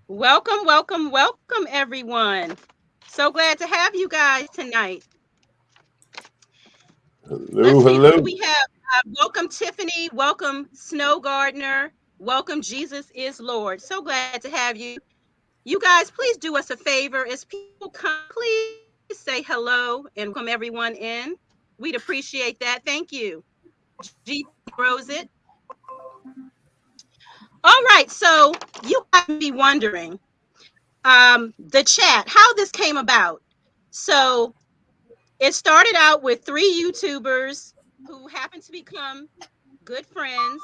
Welcome, welcome, welcome, everyone. So glad to have you guys tonight. Let's Hello, see who hello. we have. Welcome, Tiffany. Welcome, Snow Gardener. Welcome, Jesus is Lord. So glad to have you. You guys, please do us a favor. As people come, please say hello and welcome everyone in. We'd appreciate that. Thank you. Jesus grows it. All right, so you guys may be wondering the chat, how this came about. So it started out with three YouTubers who happened to become good friends.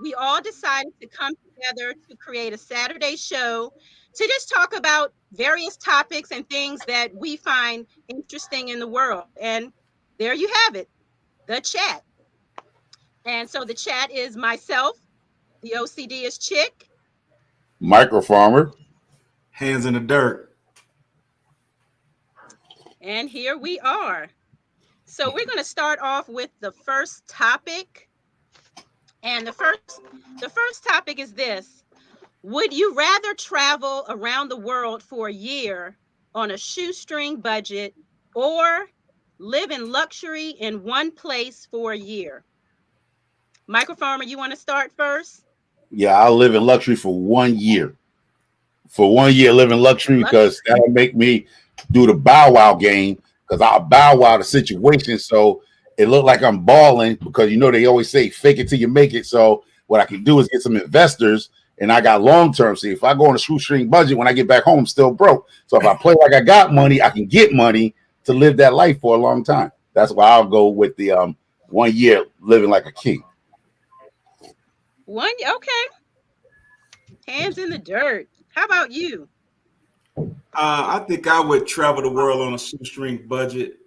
We all decided to come together to create a Saturday show to just talk about various topics and things that we find interesting in the world. And there you have it, the chat. And so the chat is myself, the OCDish chick, Microfarmer. Hands in the dirt. and here we are. So we're going to start off with the first topic. And the first topic is this. Would you rather travel around the world for a year on a shoestring budget or live in luxury in one place for a year? Microfarmer, you want to start first? Yeah, I'll live in luxury for 1 year. For 1 year, live in luxury because Luxury. that'll make me do the bow wow game because I'll bow wow the situation. So it look like I'm balling because they always say fake it till you make it. So what I can do is get some investors and I got long term. See, if I go on a shoestring budget, when I get back home, I'm still broke. So if I play like I got money, I can get money to live that life for a long time. That's why I'll go with the 1 year living like a king. One, okay. Hands in the dirt. How about you? I think I would travel the world on a shoestring budget.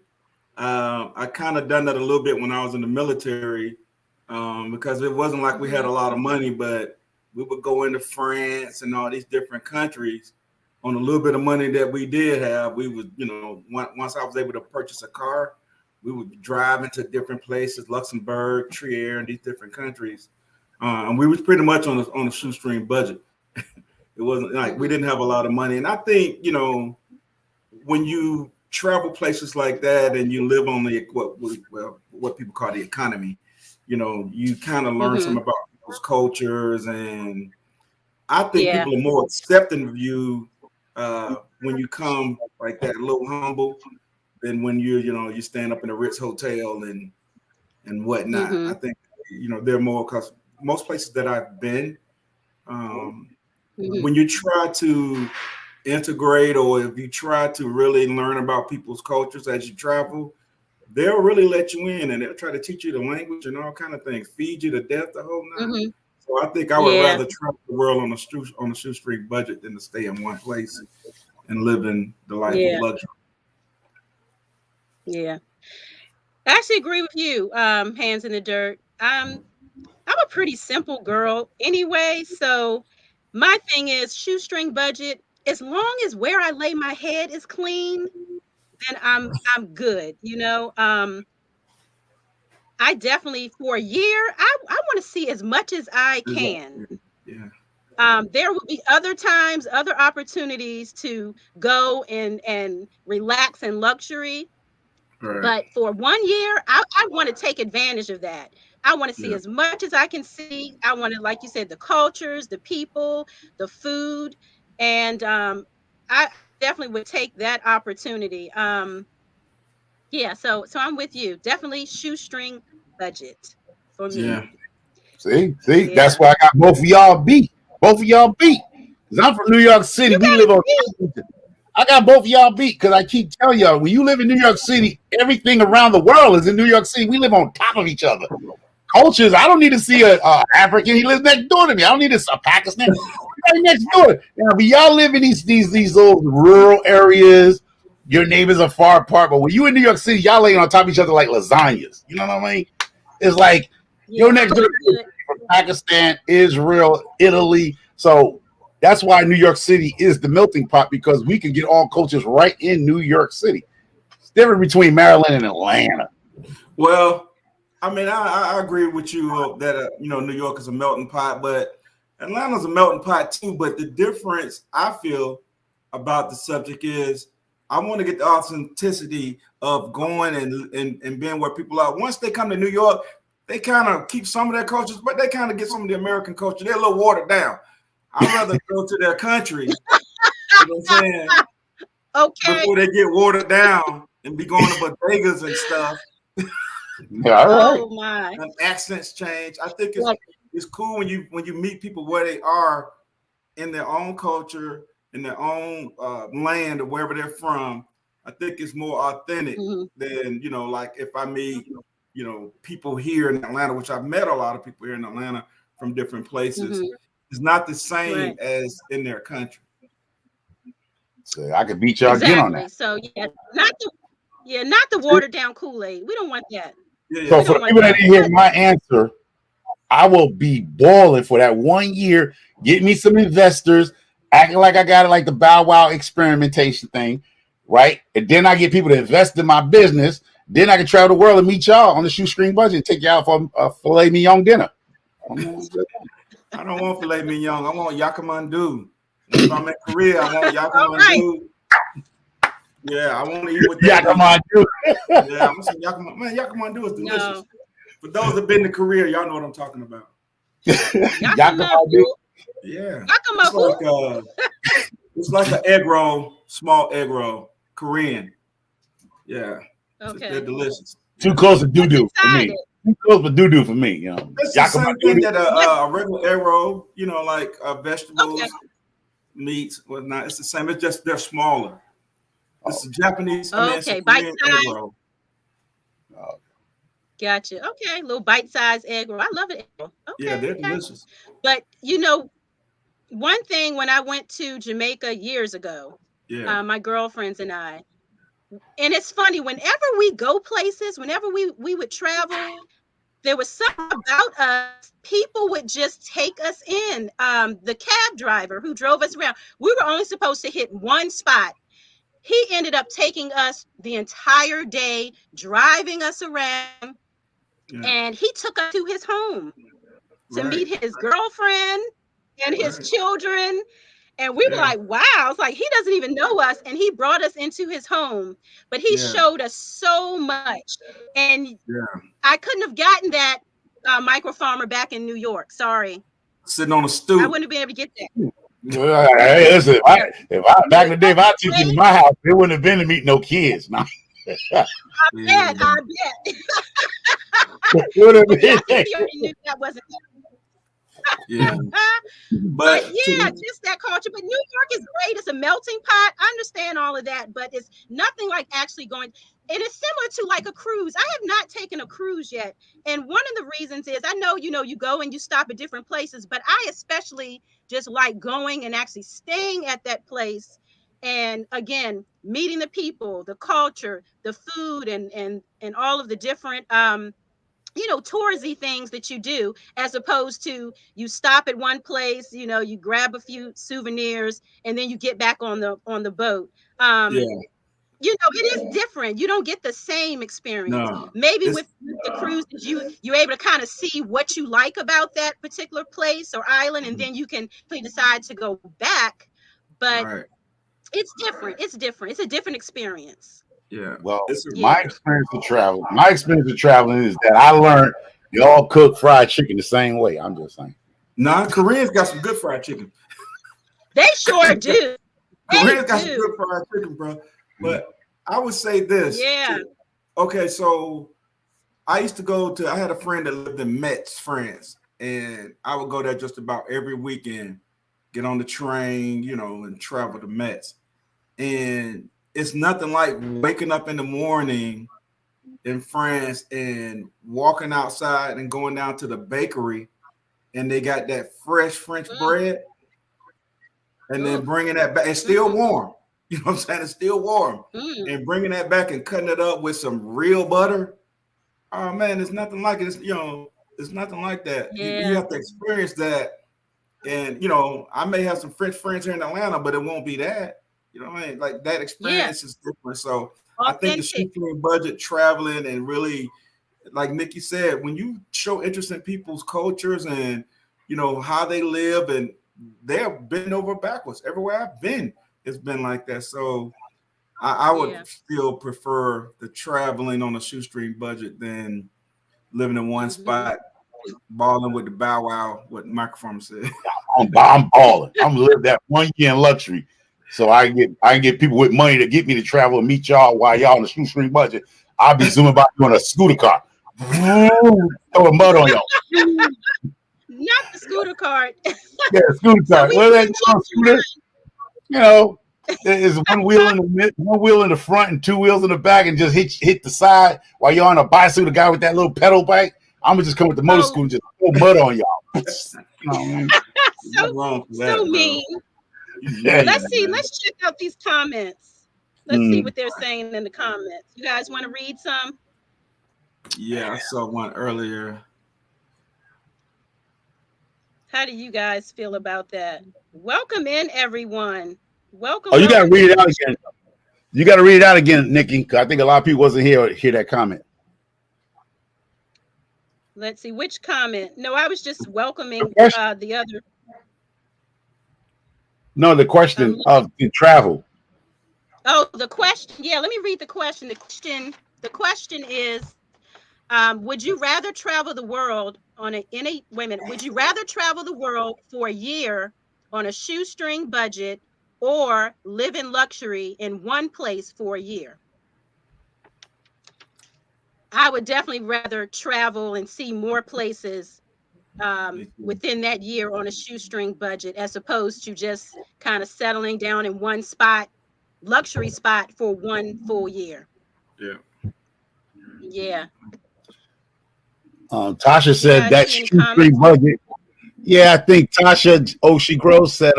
I kind of done that a little bit when I was in the military because it wasn't like we had Mm-hmm. a lot of money, but we would go into France and all these different countries on a little bit of money that we did have. We would, once I was able to purchase a car, we would drive into different places, Luxembourg, Trier, and these different countries. And we was pretty much on a shoestring budget. It wasn't like we Mm-hmm. didn't have a lot of money. And I think, when you travel places like that and you live on the what people call the economy, you kind of learn Mm-hmm. some about people's cultures, and I think Yeah. people are more accepting of you when you come like that, a little humble, than when you stand up in a Ritz hotel and whatnot. I Mm-hmm. think they're more because most places that I've been. Um, Mm-hmm. when you try to integrate or if you try to really learn about people's cultures as you travel, they'll really let you in and they'll try to teach you the language and all kind of things, feed you to death, the whole nine. Mm-hmm. So I think I would Yeah. rather travel the world on a shoestring budget than to stay in one place and live in the life of Yeah. luxury. Yeah. I actually agree with you, hands in the dirt. I'm a pretty simple girl anyway, so my thing is shoestring budget. As long as where I lay my head is clean, then I'm good. I definitely for a year, I want to see as much as I can. Exactly. Yeah. There will be other times, other opportunities to go and relax in luxury. Right. But for 1 year, I want to take advantage of that. I want to see Yeah. as much as I can see. I want to, like you said, the cultures, the people, the food, and I definitely would take that opportunity. Yeah, so I'm with you. Definitely shoestring budget for me. Yeah. See, that's Yeah, why I got both of y'all beat. Both of y'all beat. Because I'm from New York City. you We got live it on. beat. I got both of y'all beat because I keep telling y'all when you live in New York City, everything around the world is in New York City. We live on top of each other. Cultures. I don't need to see a African. He lives next door to me. I don't need to see a Pakistan. Right next door. Now, but y'all live in these little rural areas. Your neighbors are far apart. But when you in New York City, y'all laying on top of each other like lasagnas. You know what I mean? It's like your Yeah, next door pretty good. from Pakistan, Israel, Italy. So that's why New York City is the melting pot because we can get all cultures right in New York City. It's different between Maryland and Atlanta. Well, I mean, I agree with you that New York is a melting pot, but Atlanta's a melting pot too, but the difference I feel about the subject is I want to get the authenticity of going and being where people are. Once they come to New York, they kind of keep some of their cultures, but they kind of get some of the American culture. They're a little watered down. I'd rather go to their country, you know what I'm saying? Okay. Before they get watered down and be going to bodegas and stuff. Yeah, all right. Oh my. And accents change. I think it's cool when you meet people where they are in their own culture, in their own land or wherever they're from. I think it's more authentic than, like if I meet, people here in Atlanta, which I've met a lot of people here in Atlanta from different places. It's not the same as in their country. So I could beat y'all again on that. So not the watered down Kool-Aid. We don't want that. So for the people that didn't hear my answer, I will be balling for that 1 year. Get me some investors, acting like I got it like the Bow Wow experimentation thing, right? And then I get people to invest in my business. Then I can travel the world and meet y'all on the Shoestring budget and take y'all for a filet mignon dinner. I don't want filet mignon. I want yakimandu. If I'm in Korea, I want yakimandu. Yeah, I want to eat with yakimandu. Yeah, I'm saying yakimandu. Man, yakimandu is delicious. No. For those that have been to Korea, y'all know what I'm talking about. Yakimandu. Yeah. It's like an egg roll, small egg roll, Korean. Yeah. Okay. They're delicious. Too close to doo-doo for me. Too close for doo-doo for me. It's the same thing that a regular egg roll, like vegetables, meats, whatnot. It's the same. It's just they're smaller. It's a Japanese. Bite size. Gotcha. Okay, little bite-sized egg roll. I love it. Okay. Yeah, they're delicious. But one thing when I went to Jamaica years ago, my girlfriends and I, and it's funny, whenever we go places, whenever we would travel, there was something about us. People would just take us in. The cab driver who drove us around, we were only supposed to hit one spot. He ended up taking us the entire day, driving us around, and he took us to his home to meet his girlfriend and his children. And we were like, wow. It's like, he doesn't even know us. And he brought us into his home, but he showed us so much. And I couldn't have gotten that Microfarmer back in New York. Sorry. Sitting on a stoop. I wouldn't have been able to get that. Hey, listen, if I back in the day, if I took you to my house, it wouldn't have been to meet no kids. No. I bet. That wasn't. But just that culture. But New York is great. It's a melting pot. I understand all of that, but it's nothing like actually going. And it's similar to like a cruise. I have not taken a cruise yet. And one of the reasons is I know, you go and you stop at different places, but I especially just like going and actually staying at that place. And again, meeting the people, the culture, the food, and all of the different tourisy things that you do, as opposed to you stop at one place, you grab a few souvenirs and then you get back on the boat. It is different. You don't get the same experience. No, maybe with the cruises, you're able to kind of see what you like about that particular place or island, and then you can decide to go back. But it's different. It's different. It's a different experience. Yeah. Well, my experience of traveling is that I learned y'all cook fried chicken the same way. I'm just saying. Nah, Koreans got some good fried chicken. They sure do. Koreans got some good fried chicken, bro. But I would say this. Yeah. Okay, so I used to I had a friend that lived in Metz, France, and I would go there just about every weekend, get on the train, and travel to Metz. And it's nothing like waking up in the morning in France and walking outside and going down to the bakery, and they got that fresh French bread, and then bringing that back. It's still warm. You know what I'm saying? It's still warm. And bringing that back and cutting it up with some real butter. Oh, man, it's nothing like it. It's nothing like that. Yeah. You have to experience that. And, I may have some French friends here in Atlanta, but it won't be that. You know what I mean? Like that experience is different. So I think the Shoestring budget, traveling, and really, like Nikki said, when you show interest in people's cultures and, how they live, and they're bent over backwards. Everywhere I've been, it's been like that. So I would still prefer the traveling on a shoestring budget than living in one spot, balling with the Bow Wow, what Microfarmer said. I'm balling. I'm gonna live that 1 year in luxury, so I can get people with money to get me to travel and meet y'all while y'all on a shoestring budget. I'll be zooming by you on a scooter car, throwing mud on y'all. Not the scooter cart. Yeah, scooter car. Well, that scooter, there's one wheel in the front and two wheels in the back, and just hit the side while you're on a bicycle. The guy with that little pedal bike. I'm gonna just come with the motor school and just throw mud on y'all. So mean. Yeah. Let's see. Let's check out these comments. Let's see what they're saying in the comments. You guys want to read some? Yeah, I saw one earlier. How do you guys feel about that? Welcome in, everyone. Welcome. Oh, you gotta read it out again. You gotta read it out again, Nikki. I think a lot of people wasn't hear that comment. Let's see which comment. No, I was just welcoming the other. No, the question of the travel. Oh, the question. Yeah, let me read the question. The question is, would you rather travel the world would you rather travel the world for a year on a shoestring budget or live in luxury in one place for a year? I would definitely rather travel and see more places within that year on a shoestring budget, as opposed to just kind of settling down in one spot, luxury spot, for one full year. Yeah. Tasha said that shoestring budget. Yeah, I think Tasha she Gross said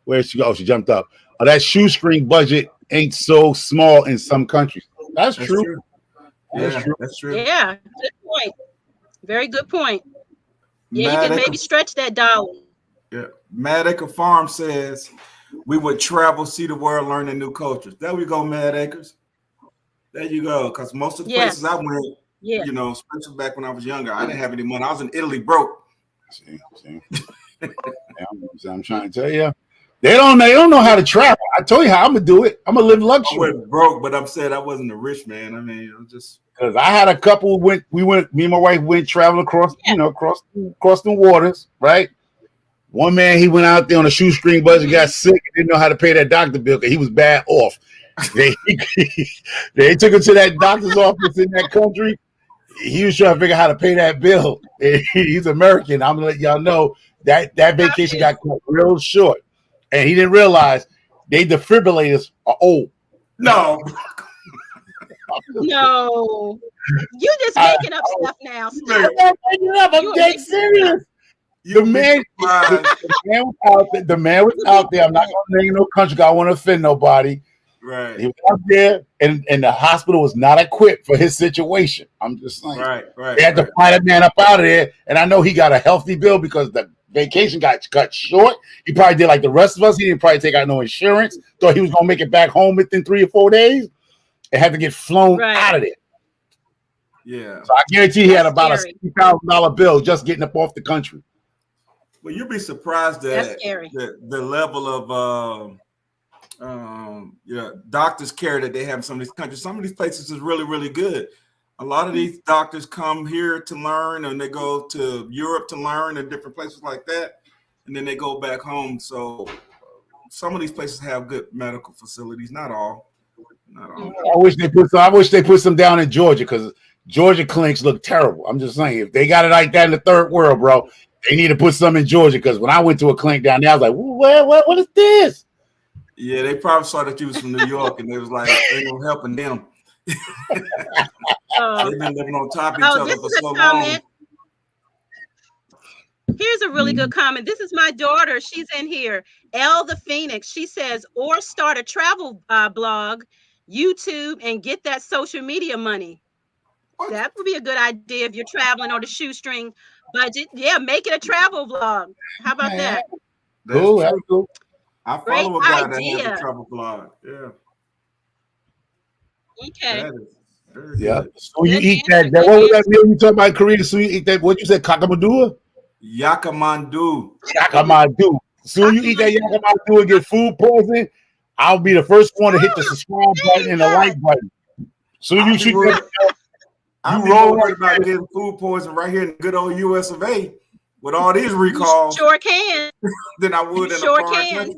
where'd she go? She jumped up. That shoestring budget ain't so small in some countries. That's true. That's true. Yeah, good point. Very good point. Yeah, you can maybe stretch that dollar. Yeah. Mad Acre Farm says we would travel, see the world, learn the new cultures. There we go, Mad Acres. There you go. Because most of the places I went, especially back when I was younger, I didn't have any money. I was in Italy broke. See. I'm trying to tell you. They don't know how to travel. I told you how I'm gonna do it. I'm gonna live luxury. I wasn't broke, but I'm saying I wasn't a rich man. I mean, I'm just because I had a couple. Me and my wife went traveling across the waters. Right. One man, he went out there on a shoestring budget, got sick, and didn't know how to pay that doctor bill because he was bad off. They took him to that doctor's office in that country. He was trying to figure out how to pay that bill. He's American. I'm gonna let y'all know that vacation got cut real short. And he didn't realize they defibrillators are old. No. No. You just making up stuff now. I'm not making it up. I'm dead serious. The man was out there. I'm not going to name no country. I don't want to offend nobody. Right. He was out there, and the hospital was not equipped for his situation. I'm just saying. Right. They had to fly that man up out of there, and I know he got a healthy bill because the vacation got cut short. He probably did like the rest of us. He didn't probably take out no insurance. Thought he was gonna make it back home within 3 or 4 days, and had to get flown out of there. Yeah. So I guarantee he had about a $60,000 bill just getting up off the country. Well, you'd be surprised at the level of doctors' care that they have in some of these countries. Some of these places is really, really good. A lot of these doctors come here to learn, and they go to Europe to learn, and different places like that, and then they go back home. So some of these places have good medical facilities. Not all. I wish they put some down in Georgia, because Georgia clinics look terrible. I'm just saying, if they got it like that in the third world, bro, they need to put some in Georgia. Because when I went to a clinic down there, I was like, what is this? Yeah, they probably saw that you was from New York, and they was like, ain't no helping them. They've been living on top of each other for so long. Here's a really good comment. This is my daughter. She's in here. Elle the Phoenix. She says, or start a travel blog, YouTube, and get that social media money. What? That would be a good idea if you're traveling on a shoestring budget. Yeah, make it a travel vlog. How about that? That's cool. I follow a guy that has a travel blog. Yeah. Okay. Yeah. So you eat that. What was that meal you talking about, Korea? So you eat that? What you said, kakamadua? Yakamandu. Yakamandu. Soon you eat that yakamandu and get food poisoning, I'll be the first one to hit the subscribe button and the like button. Soon you shoot that, I'm more worried about getting food poisoning right here in the good old US of A with all these recalls. You sure can. Than I would in a foreign country.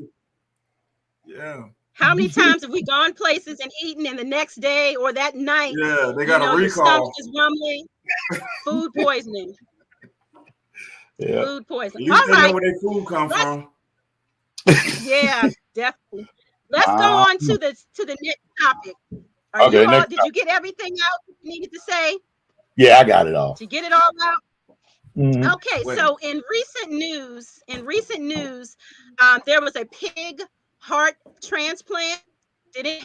Yeah. How many times have we gone places and eaten, and the next day or that night? Yeah, they got a recall. Your stomach is rumbling. Food poisoning. Yeah. Food poisoning. At least they know where their food come from. Yeah, definitely. Let's go on to the next topic. Did you get everything out you needed to say? Yeah, I got it all. Did you get it all out? Mm-hmm. Okay, so in recent news, there was a pig heart transplant.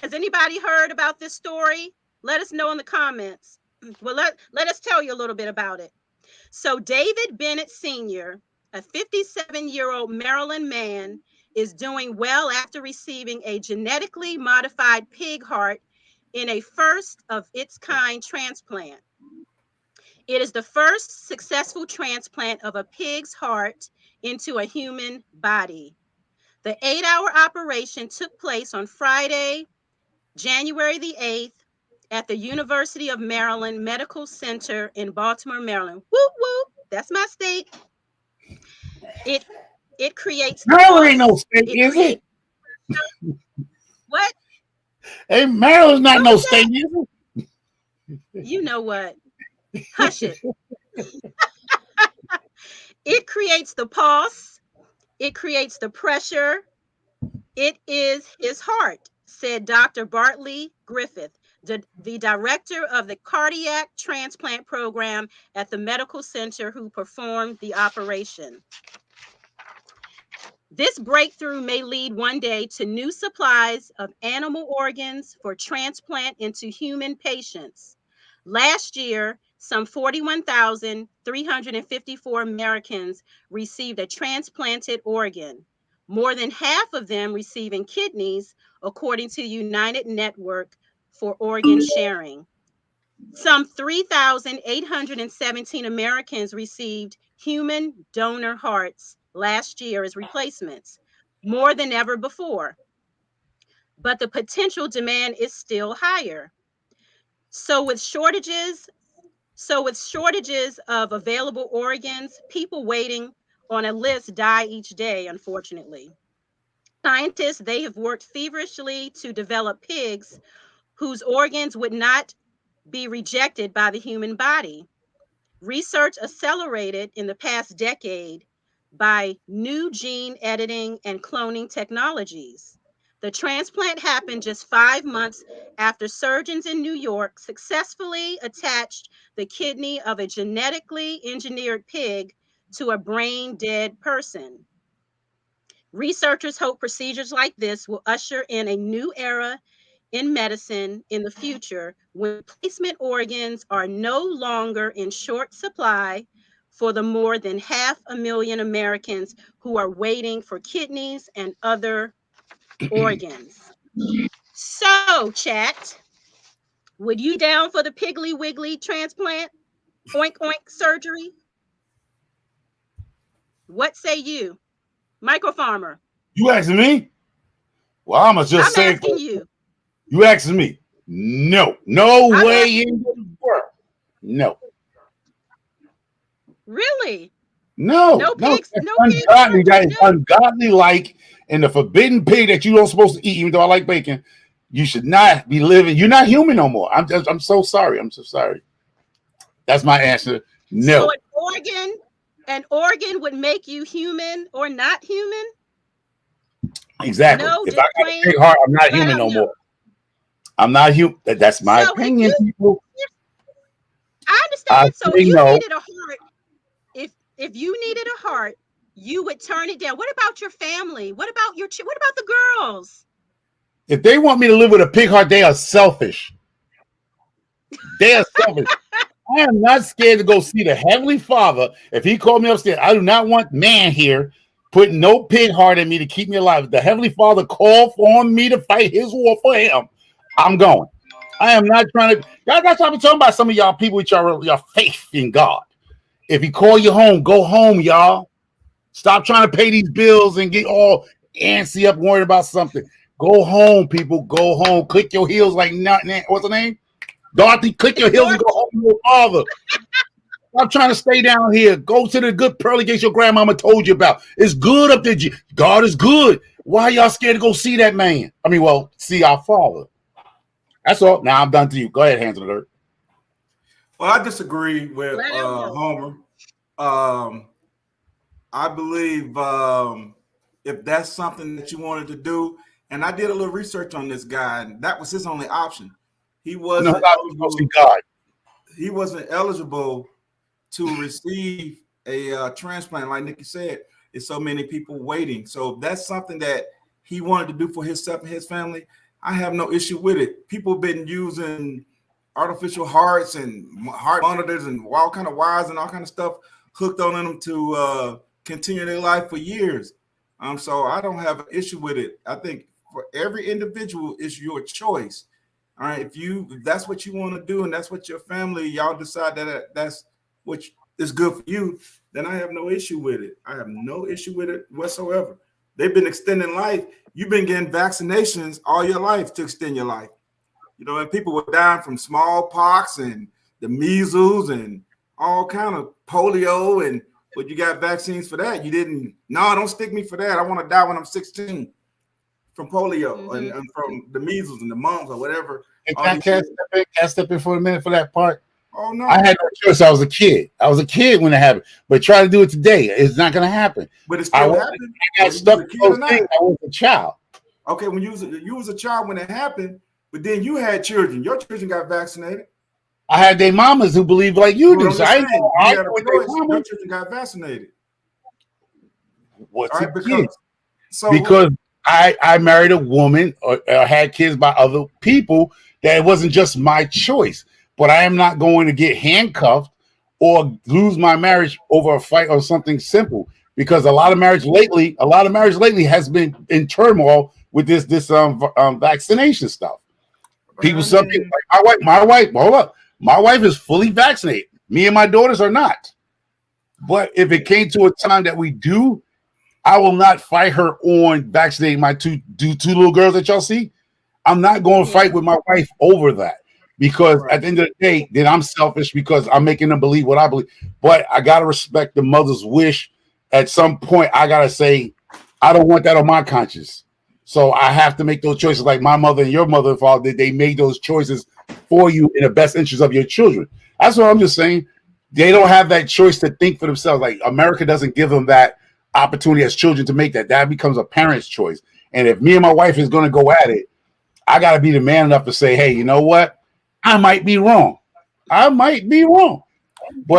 Has anybody heard about this story? Let us know in the comments. Well, let us tell you a little bit about it. So David Bennett Sr., a 57-year-old Maryland man, is doing well after receiving a genetically modified pig heart in a first of its kind transplant. It is the first successful transplant of a pig's heart into a human body. The 8-hour operation took place on Friday, January the 8th, at the University of Maryland Medical Center in Baltimore, Maryland. Whoop, whoop. That's my state. It creates... Maryland ain't no state, is it? What? Hey, Maryland's not no state, is it? You know what? Hush it. It creates the pulse. It creates the pressure. It is his heart, said Dr. Bartley Griffith, the director of the cardiac transplant program at the medical center who performed the operation. This breakthrough may lead one day to new supplies of animal organs for transplant into human patients. Last year, some 41,354 Americans received a transplanted organ, more than half of them receiving kidneys, according to United Network for Organ Sharing. Some 3,817 Americans received human donor hearts last year as replacements, more than ever before. But the potential demand is still higher. So with shortages of available organs, people waiting on a list die each day, unfortunately. Scientists, they have worked feverishly to develop pigs whose organs would not be rejected by the human body. Research accelerated in the past decade by new gene editing and cloning technologies. The transplant happened just 5 months after surgeons in New York successfully attached the kidney of a genetically engineered pig to a brain-dead person. Researchers hope procedures like this will usher in a new era in medicine in the future, when replacement organs are no longer in short supply for the more than 500,000 Americans who are waiting for kidneys and other organs. So, chat, would you down for the Piggly Wiggly transplant? Oink oink surgery? What say you? Microfarmer. You asking me? Well, I'm asking you. You asking me? No way in the world. No. Really? No pigs. Ungodly. That is ungodly. Like in the forbidden pig that you don't supposed to eat, even though I like bacon. You should not be living. You're not human no more. I'm so sorry. I'm so sorry. That's my answer. No. So an organ would make you human or not human? Exactly. No, if I got a big heart, I'm not human no more. I'm not human. That's my opinion, people. I understand. So if you needed a heart, if you needed a heart, you would turn it down. What about your family? What about the girls? If they want me to live with a pig heart, they are selfish. They are selfish. I am not scared to go see the Heavenly Father. If he called me upstairs, I do not want man here putting no pig heart in me to keep me alive. If the Heavenly Father called on me to fight his war for him, I'm going. I am not trying to. Y'all got to be talking about some of y'all people with your faith in God. If he call you home, go home, y'all. Stop trying to pay these bills and get all antsy up worried about something. Go home, people. Go home. Click your heels like what's her name? Dorothy. Click your heels and go home to your father. Stop trying to stay down here. Go to the good pearly gates your grandmama told you about. It's good up there. God is good. Why are y'all scared to go see that man? I mean, well, see our father. That's all. Now I'm done to you. Go ahead, Hands on the Dirt. Well, I disagree with Homer. I believe if that's something that you wanted to do, and I did a little research on this guy, and that was his only option. He wasn't he wasn't eligible to receive a transplant, like Nikki said. There's so many people waiting. So if that's something that he wanted to do for himself and his family, I have no issue with it. People have been using artificial hearts and heart monitors and all kind of wires and all kind of stuff hooked on them to continue their life for years. So I don't have an issue with it. I think for every individual, it's your choice. All right, if that's what you want to do and that's what your family, y'all decide that's what is good for you, then I have no issue with it. I have no issue with it whatsoever. They've been extending life. You've been getting vaccinations all your life to extend your life. You know, and people were dying from smallpox and the measles and all kind of polio, but you got vaccines for that. You didn't. No, don't stick me for that. I want to die when I'm 16 from polio and from the measles and the mumps or whatever. Can I step in for a minute for that part? Oh no! I had no choice. I was a kid. I was a kid when it happened. But try to do it today. It's not going to happen. But it still happened. I got stuck with those things. I was a child. Okay, when you was a child when it happened, but then you had children. Your children got vaccinated. I had their mamas who believed like you do. So your children got vaccinated. What's right, because I married a woman or had kids by other people that it wasn't just my choice. But I am not going to get handcuffed or lose my marriage over a fight or something simple, because a lot of marriage lately has been in turmoil with this vaccination stuff. People, some people, like my wife, hold up. My wife is fully vaccinated. Me and my daughters are not. But if it came to a time that we do, I will not fight her on vaccinating my two little girls that y'all see. I'm not going to fight with my wife over that. Because at the end of the day, then I'm selfish because I'm making them believe what I believe. But I got to respect the mother's wish. At some point, I got to say, I don't want that on my conscience. So I have to make those choices like my mother and your mother and father, they made those choices for you in the best interest of your children. That's what I'm just saying. They don't have that choice to think for themselves. Like America doesn't give them that opportunity as children to make that. That becomes a parent's choice. And if me and my wife is going to go at it, I got to be the man enough to say, hey, you know what? I might be wrong. But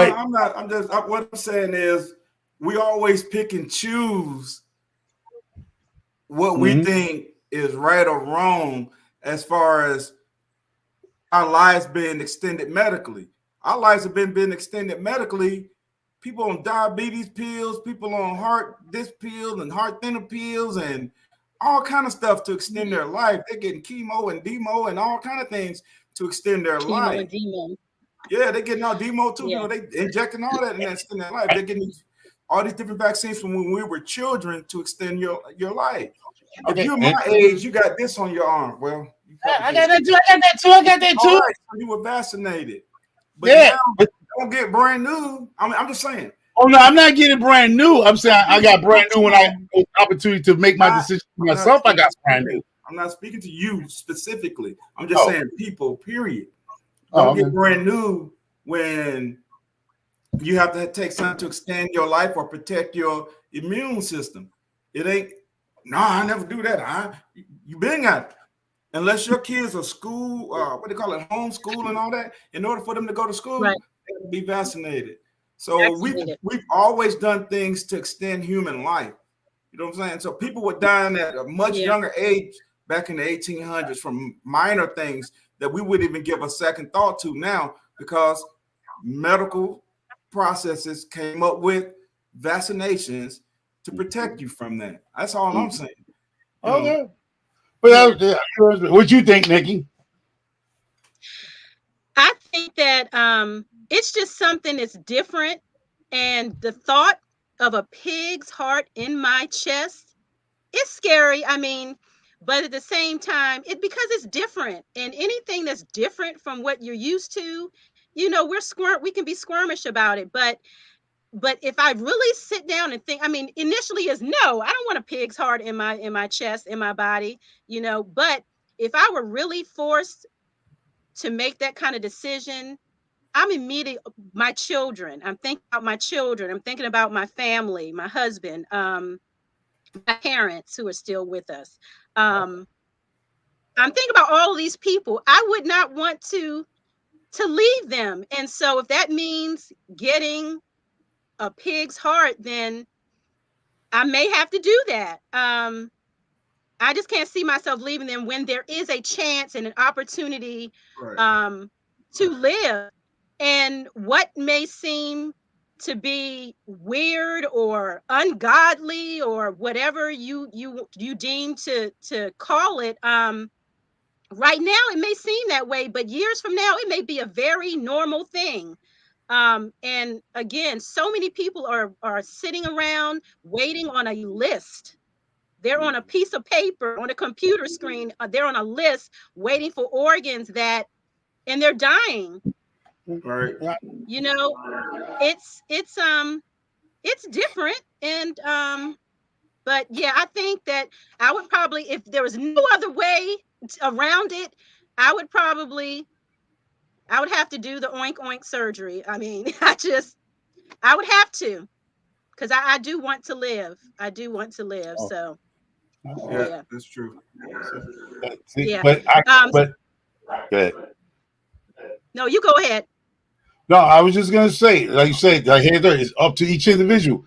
no, I'm not. What I'm saying is, we always pick and choose what we think is right or wrong as far as our lives being extended medically. Our lives have been extended medically. People on diabetes pills, people on heart pills and heart thinner pills, and all kind of stuff to extend their life. They're getting chemo and demo and all kind of things to extend their life. Yeah, they're getting all demo too. Yeah. You know, they injecting all that and extend their life. They're getting all these different vaccines from when we were children to extend your life. Okay. If you're my age, you got this on your arm. Well, I got that too. I got that too. Right, so you were vaccinated. But now, don't get brand new. I'm just saying. Oh no, I'm not getting brand new. I'm saying I got brand new when I had the opportunity to make my decision for myself. I got brand new. I'm not speaking to you specifically. I'm just saying people, period. Don't get brand new when you have to take something to extend your life or protect your immune system. It ain't, no, I never do that. You been got it. Unless your kids are school, what they call it, homeschool and all that, in order for them to go to school, they have to be vaccinated. So we've always done things to extend human life. You know what I'm saying? So people were dying at a much younger age back in the 1800s from minor things that we wouldn't even give a second thought to now, because medical processes came up with vaccinations to protect you from that. That's all I'm saying. Okay. But what you think, Nikki? I think that it's just something that's different And the thought of a pig's heart in my chest is scary. I mean, but at the same time, because it's different, and anything that's different from what you're used to, we can be squirmish about it. But if I really sit down and think, I mean, initially is no, I don't want a pig's heart in my chest, in my body, but if I were really forced to make that kind of decision, I'm immediately my children. I'm thinking about my children. I'm thinking about my family, my husband, my parents who are still with us. Um, I'm thinking about all of these people. I would not want to leave them. And so if that means getting a pig's heart, then I may have to do that. I just can't see myself leaving them when there is a chance and an opportunity Right. to live. And what may seem to be weird or ungodly or whatever you deem to call it, right now it may seem that way, but years from now it may be a very normal thing. And again, so many people are sitting around waiting on a list. They're on a piece of paper, on a computer screen. They're on a list waiting for organs and they're dying. Right. You know, it's different. And but yeah, I think that I would probably, if there was no other way around it, I would have to do the oink oink surgery. I mean, I would have to, because I do want to live. I do want to live. So yeah. That's true. See, Yeah. but go ahead. No, you go ahead. No, I was just gonna say, like you said, like here, there, it's up to each individual.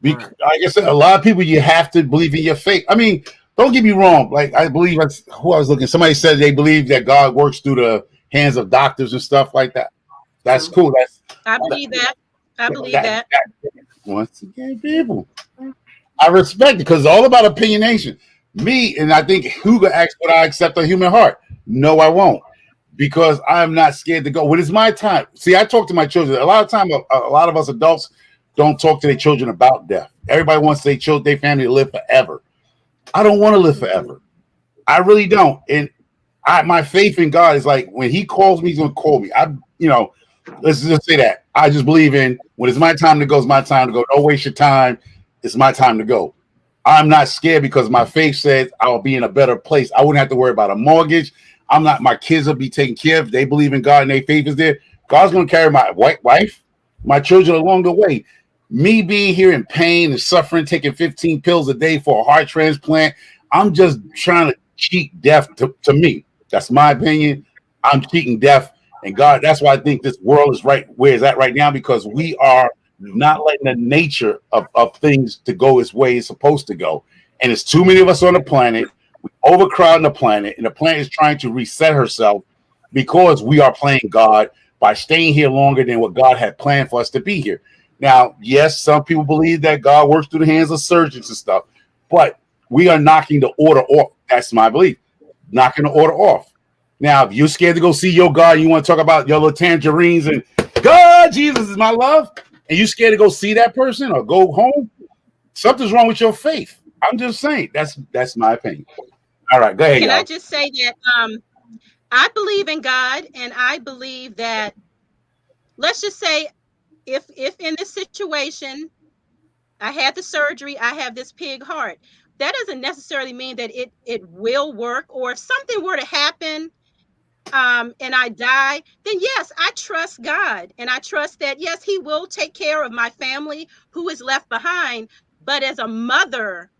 Right. Like I said, a lot of people, you have to believe in your faith. I mean, don't get me wrong. Like I believe who I was looking. Somebody said they believe that God works through the hands of doctors and stuff like that. That's cool. I believe that. I believe that. Once again, people, I respect it because it's all about opinionation. Me, and I think Hugo asked, would I accept a human heart? No, I won't. Because I'm not scared to go. When it's my time. See, I talk to my children. A lot of time, a lot of us adults don't talk to their children about death. Everybody wants their family to live forever. I don't want to live forever. I really don't. And my faith in God is like, when he calls me, he's going to call me. Let's just say that. I just believe in when it's my time to go, it's my time to go. Don't waste your time. It's my time to go. I'm not scared because my faith says I'll be in a better place. I wouldn't have to worry about a mortgage. My kids will be taken care of. They believe in God and their faith is there. God's going to carry my wife, my children along the way. Me being here in pain and suffering, taking 15 pills a day for a heart transplant, I'm just trying to cheat death to me. That's my opinion. I'm cheating death. And God, that's why I think this world is right where it's at right now, because we are not letting the nature of things to go its way it's supposed to go. And there's too many of us on the planet. We overcrowding the planet, and the planet is trying to reset herself because we are playing God by staying here longer than what God had planned for us to be here. Now, yes, some people believe that God works through the hands of surgeons and stuff, but we are knocking the order off. That's my belief. Knocking the order off. Now, if you're scared to go see your God, you want to talk about your little tangerines and God, Jesus is my love, and you're scared to go see that person or go home, something's wrong with your faith. I'm just saying. That's my opinion. All right, go ahead. Can y'all. I just say that I believe in God, and I believe that, let's just say, if in this situation I had the surgery, I have this pig heart, that doesn't necessarily mean that it will work. Or if something were to happen and I die, then yes, I trust God, and I trust that yes, he will take care of my family who is left behind. But as a mother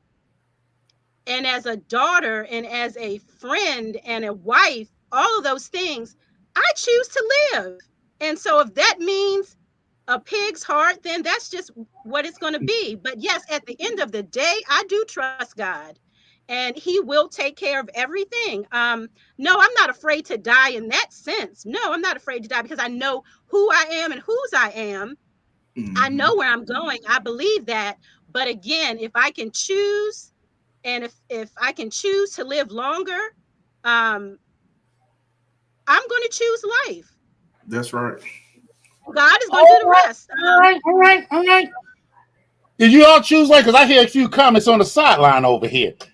and as a daughter and as a friend and a wife, all of those things, I choose to live. And so if that means a pig's heart, then that's just what it's going to be. But yes, at the end of the day, I do trust God, and he will take care of everything. No, I'm not afraid to die in that sense. No, I'm not afraid to die because I know who I am and whose I am. I know where I'm going. I believe that. But again, if I can choose, and if I can choose to live longer, I'm going to choose life. That's right. God is going to do the rest. All right. Did you all choose life? Because I hear a few comments on the sideline over here. I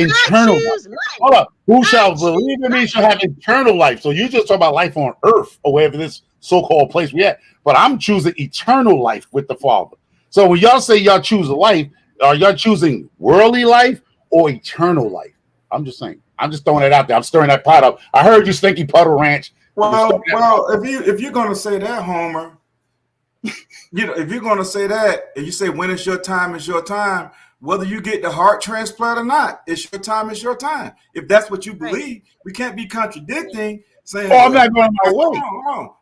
Eternal life. choose life. Hold up. Who I shall choose believe in me life. shall have eternal life. So you just talk about life on earth or wherever this so-called place we at. But I'm choosing eternal life with the Father. So when y'all say y'all choose life, are y'all choosing worldly life or eternal life? I'm just saying. I'm just throwing it out there. I'm stirring that pot up. I heard you Stinky Puddle Ranch. Well, if you're gonna say that, Homer, if you're gonna say that, and you say when it's your time, it's your time. Whether you get the heart transplant or not, it's your time, it's your time. If that's what you believe, we can't be contradicting saying, I'm not going my way.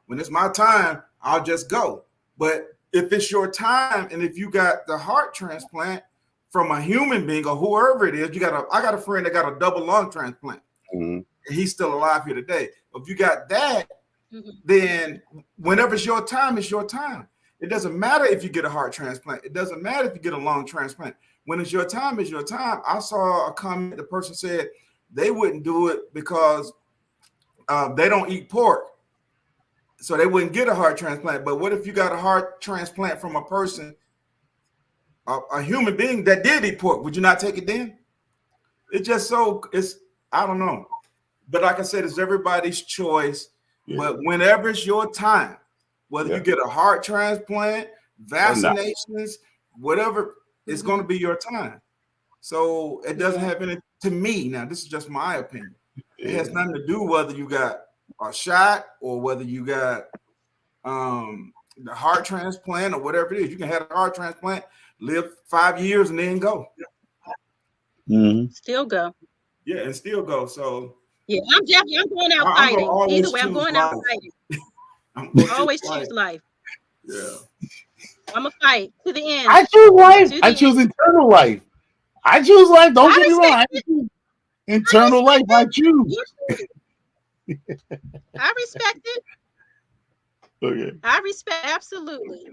When it's my time, I'll just go. But if it's your time, and if you got the heart transplant from a human being or whoever it is, I got a friend that got a double lung transplant. Mm-hmm. And he's still alive here today. If you got that, then whenever it's your time, it's your time. It doesn't matter if you get a heart transplant. It doesn't matter if you get a lung transplant. When it's your time, it's your time. I saw a comment. The person said they wouldn't do it because they don't eat pork. So they wouldn't get a heart transplant. But what if you got a heart transplant from a person, a human being that did eat pork? Would you not take it then? I don't know. But like I said, it's everybody's choice. Yeah. But whenever it's your time, whether you get a heart transplant, vaccinations, whatever, it's going to be your time. So it doesn't have any, to me, now this is just my opinion. It has nothing to do whether you got a shot or whether you got the heart transplant or whatever it is. You can have a heart transplant, live 5 years, and then go. Mm-hmm. Still go. Yeah, and still go. So yeah, I'm going out fighting. Either way, I'm going out fighting. I always choose life. Yeah. I'm going to fight to the end. I choose life. I choose eternal life. I choose life. Don't get me wrong. I choose eternal life. I choose. I respect it. Okay. I respect absolutely.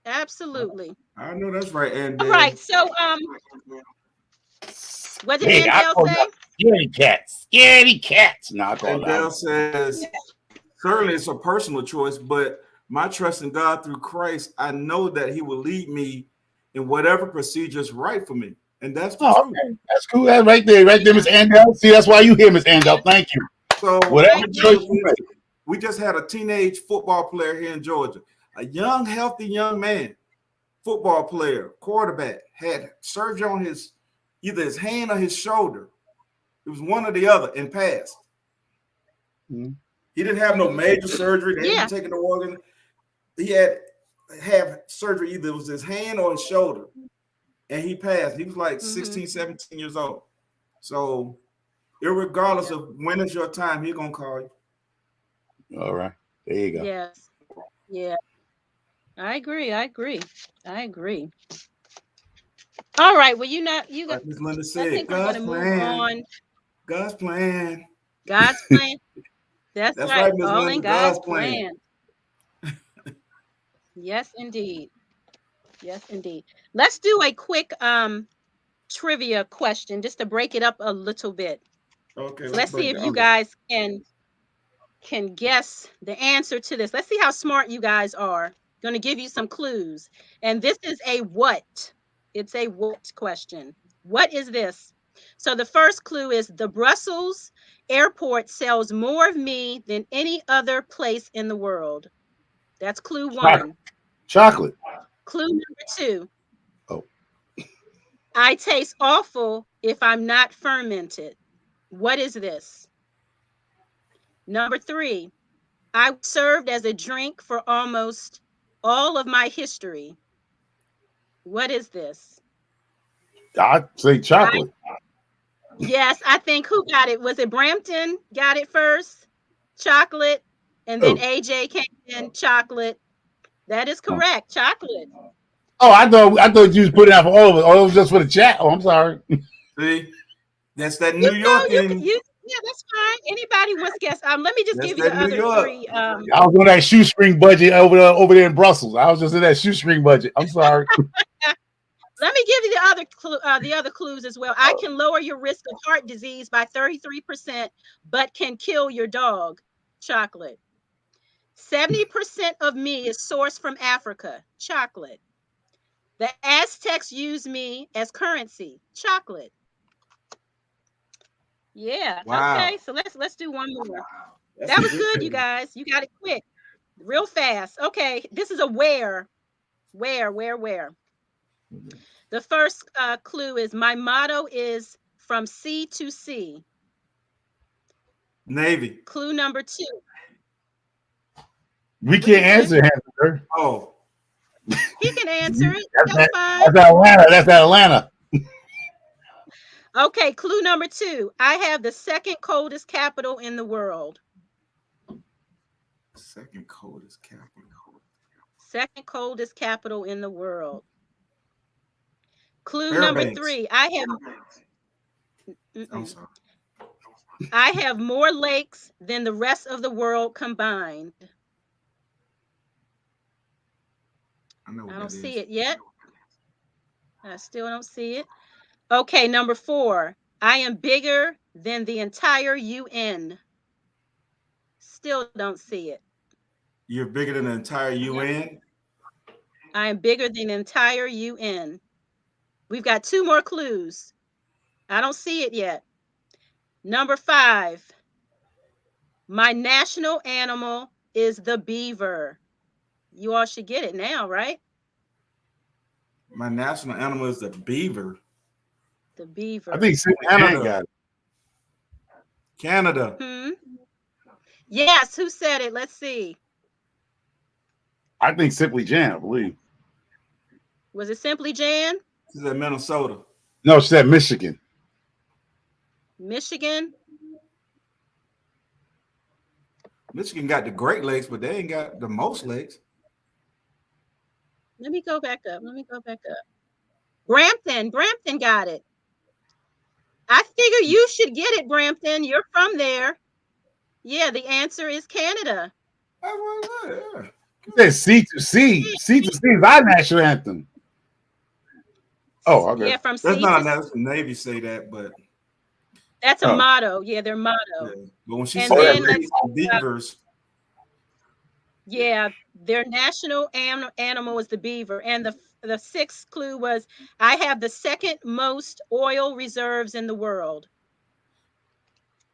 Absolutely. I know that's right. And all right. So what did Andale say? Scaredy cats. Andale says certainly it's a personal choice, but my trust in God through Christ, I know that He will lead me in whatever procedure is right for me. And that's the truth. Okay. That's cool. That's right there, Miss Andale. See, that's why you here, Miss Andale. Thank you. So whatever choice you make. We just had a teenage football player here in Georgia, a young, healthy young man, football player, quarterback, had surgery on either his hand or his shoulder. It was one or the other and passed. Mm-hmm. He didn't have no major surgery. They didn't take the organ. He had surgery, either it was his hand or his shoulder, and he passed. He was like 16, 17 years old. So irregardless of when is your time, he's going to call you. All right. There you go. Yes. Yeah. I agree. All right. Well, you got. Ms. Linda said, I think we're going to move on. God's plan. God's plan. That's right. Ms. All Linda, in God's plan. Yes, indeed. Yes, indeed. Let's do a quick trivia question just to break it up a little bit. Okay. So let's see if you guys can guess the answer to this. Let's see how smart you guys are. Going to give you some clues. And this is a what? It's a what question. What is this? So the first clue is the Brussels airport sells more of me than any other place in the world. That's clue one. Chocolate. Clue number two. Oh. I taste awful if I'm not fermented. What is this? Number three. I served as a drink for almost all of my history. What is this? I'd say chocolate. Yes, I think who got it? Was it Brampton got it first? Chocolate. And then AJ came in, chocolate. That is correct. Chocolate. Oh, I thought you was putting out for all of us. Oh, it was just for the chat. Oh, I'm sorry. See, that's that New York thing. Yeah, that's fine. Anybody wants to guess? Let me just give you the other three. I was on that shoestring budget over there in Brussels. I was just in that shoestring budget. I'm sorry. Let me give you the other clues as well. I can lower your risk of heart disease by 33%, but can kill your dog. Chocolate. 70% of me is sourced from Africa. Chocolate. The Aztecs use me as currency. Chocolate. Yeah. Wow. Okay. So let's do one more. That's That some was good good, you things. guys. You got it quick, real fast. Okay. This is a where. Where. The first clue is my motto is from sea to sea. Navy. Clue number 2. We What'd you can't say? answer him, sir. Oh, He can answer it. That's, That's that, fine. that's Atlanta. That's Atlanta. Okay, clue number 2. I have the second coldest capital in the world. second coldest capital. Second coldest capital in the world. Clue number Fairbanks. 3. I I'm sorry. have more lakes than the rest of the world combined. I know what I don't that see is. it yet. I still don't see it. Okay, number 4. I am bigger than the entire UN. Still don't see it. You're bigger than the entire UN. I am bigger than the entire UN. We've got 2 more clues. I don't see it yet. Number 5. My national animal is the beaver. You all should get it now, right? My national animal is the beaver. The beaver. I think Simply Canada. Jan got it. Canada. Yes, who said it? Let's see. I think Simply Jan, I believe. Was it Simply Jan? This is at Minnesota. No, she said Michigan. Michigan? Michigan got the Great Lakes, but they ain't got the most lakes. Let me go back up. Brampton got it. I figure you should get it, Brampton. You're from there. Yeah, the answer is Canada. That's what I said, yeah. It says C to C. C to C is our national anthem. Oh, okay. Yeah, from That's sea not to a national Navy say that, but that's a motto. Yeah, their motto. yeah. But when she And said then that let's beavers, yeah, their national animal is the beaver. And the 6th clue was I have the second most oil reserves in the world.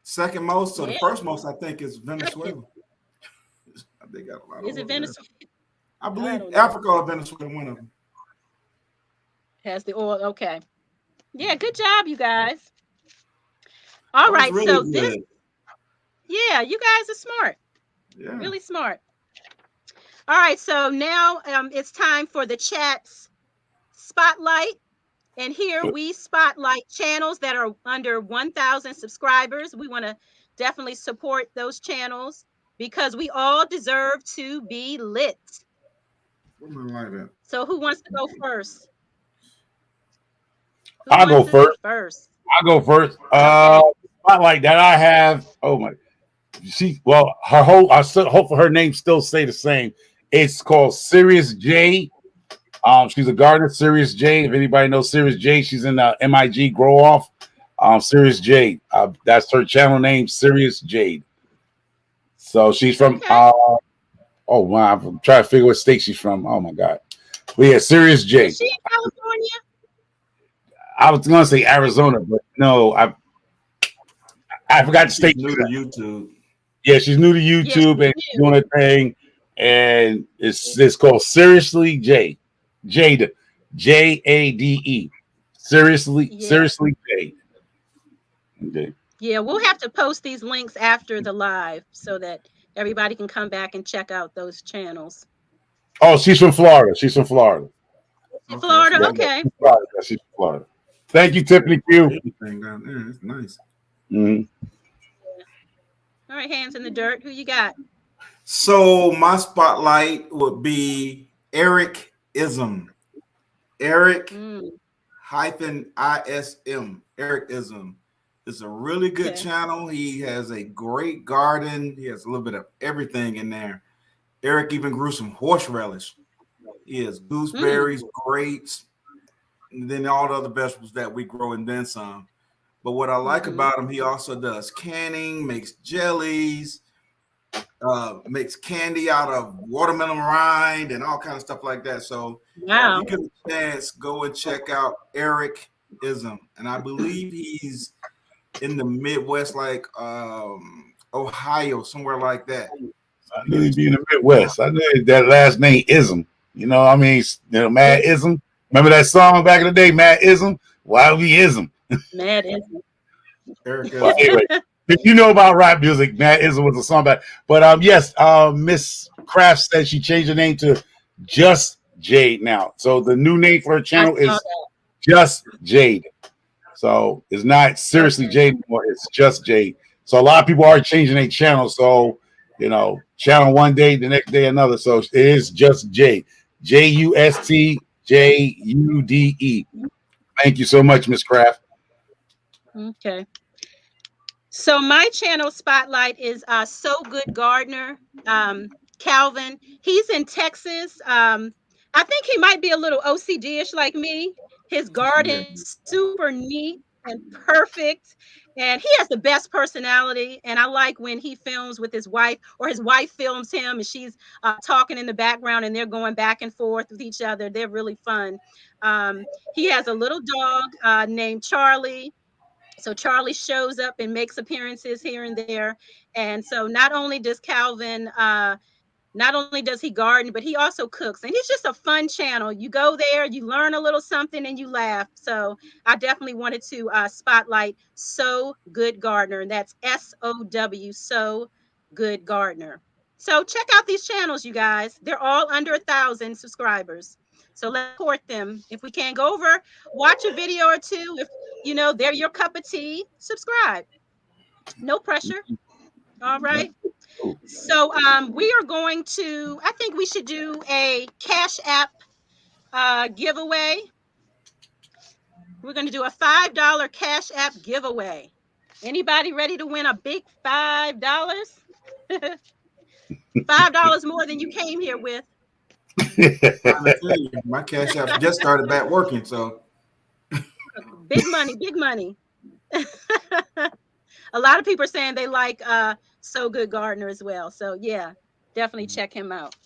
second most, so the Yeah. first most I think is Venezuela. They got a lot Is of it Venezuela? I believe don't know. Africa or Venezuela, one of them. Has the oil. Okay. Yeah, good job, you guys. All That was right, really so good. this, yeah, you guys are smart. Yeah. Really smart. All right, so now it's time for the chat's spotlight. And here we spotlight channels that are under 1,000 subscribers. We want to definitely support those channels because we all deserve to be lit. What am I like that? So who wants to go first? I'll go first. I'll go first. Spotlight that I have. Oh my. Her whole. I hope her name still stay the same. It's called Serious J. She's a gardener, Serious J. If anybody knows Serious J, she's in the MIG Grow Off. Serious J. That's her channel name, Serious Jade. So she's from. Okay. Oh wow, I'm trying to figure what state she's from. Oh my god. But yeah, Serious J. Is she in California? I was gonna say Arizona, but no, I forgot the state. She's new to YouTube. Yeah, she's new to YouTube and she's doing her thing, and it's called Seriously Jade. Jade, Jade. Seriously Jade. Okay. Yeah, we'll have to post these links after the live so that everybody can come back and check out those channels. Oh, she's from Florida. Okay. She's from Florida. Okay. She's from Florida. Thank you, Tiffany Q. It's nice. Mm-hmm. All right, hands in the dirt. Who you got? So my spotlight would be Eric-ism. Eric-ism. Eric-ism is a really good channel. He has a great garden. He has a little bit of everything in there. Eric even grew some horseradish. He has gooseberries, grapes, and then all the other vegetables that we grow and then some. But what I like about him, he also does canning, makes jellies. makes candy out of watermelon rind and all kind of stuff like that. So Wow. if you get a chance, go and check out Eric-ism. And I believe he's in the Midwest, like Ohio, somewhere like that. I knew he'd be in the Midwest. I knew that last name Ism. You know, I mean, Mad Ism. Remember that song back in the day, Mad Ism? Why we Ism? Mad Ism. Eric-ism. Well, anyway, if you know about rap music, Mad Ism was a song back. But yes, Miss Kraft said she changed her name to JustJade now. So the new name for her channel is JustJade. So it's not seriously Jade anymore, it's JustJade. So a lot of people are changing their channel. So, channel one day, the next day another. So it is JustJade. JustJude. Thank you so much, Miss Kraft. Okay. So my channel spotlight is Sow Good Gardener. Calvin. He's in Texas. I think he might be a little OCD-ish like me. His garden is super neat and perfect. And he has the best personality. And I like when he films with his wife, or his wife films him and she's talking in the background and they're going back and forth with each other. They're really fun. He has a little dog named Charlie. So Charlie shows up and makes appearances here and there. And so not only does Calvin not only does he garden, but he also cooks. And he's just a fun channel. You go there, you learn a little something, and you laugh. So I definitely wanted to spotlight Sow Good Gardener. And that's SOW, Sow Good Gardener. So check out these channels, you guys. They're all under 1,000 subscribers. So let's support them. If we can't go over, watch a video or two. If they're your cup of tea, subscribe. No pressure. All right. So we are going to, I think we should do a Cash App giveaway. We're going to do a $5 Cash App giveaway. Anybody ready to win a big $5? $5 more than you came here with. My Cash App just started back working, so big money, big money. A lot of people are saying they like Sow Good Gardener as well. So yeah, definitely check him out.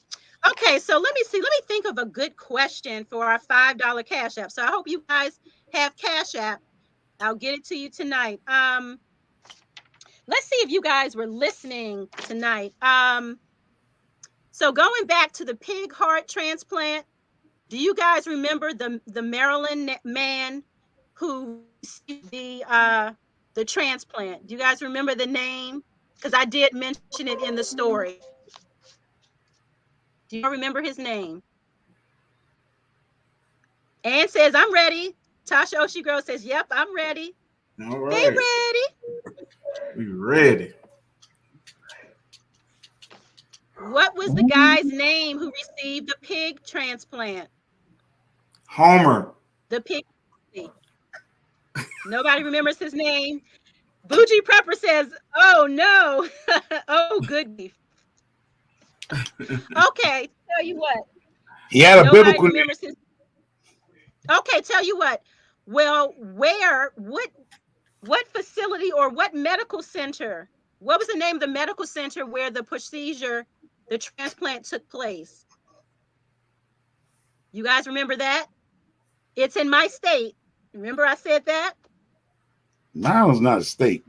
Okay, so let me see. Let me think of a good question for our $5 Cash App. So I hope you guys have Cash App. I'll get it to you tonight. Let's see if you guys were listening tonight. So going back to the pig heart transplant, do you guys remember the Maryland man who received the transplant? Do you guys remember the name? Because I did mention it in the story. Do you remember his name? Ann says, I'm ready. Tasha Oshigirl says, yep, I'm ready. All right. They ready. We ready. What was the guy's name who received the pig transplant? Homer. The pig. Nobody remembers his name. Bougie Prepper says, oh no. Oh, good grief. Okay, tell you what. He had a biblical name. Okay, tell you what. Well, what facility or what medical center? What was the name of the medical center where the procedure, the transplant took place? You guys remember that? It's in my state. Remember I said that? Maryland's not a state.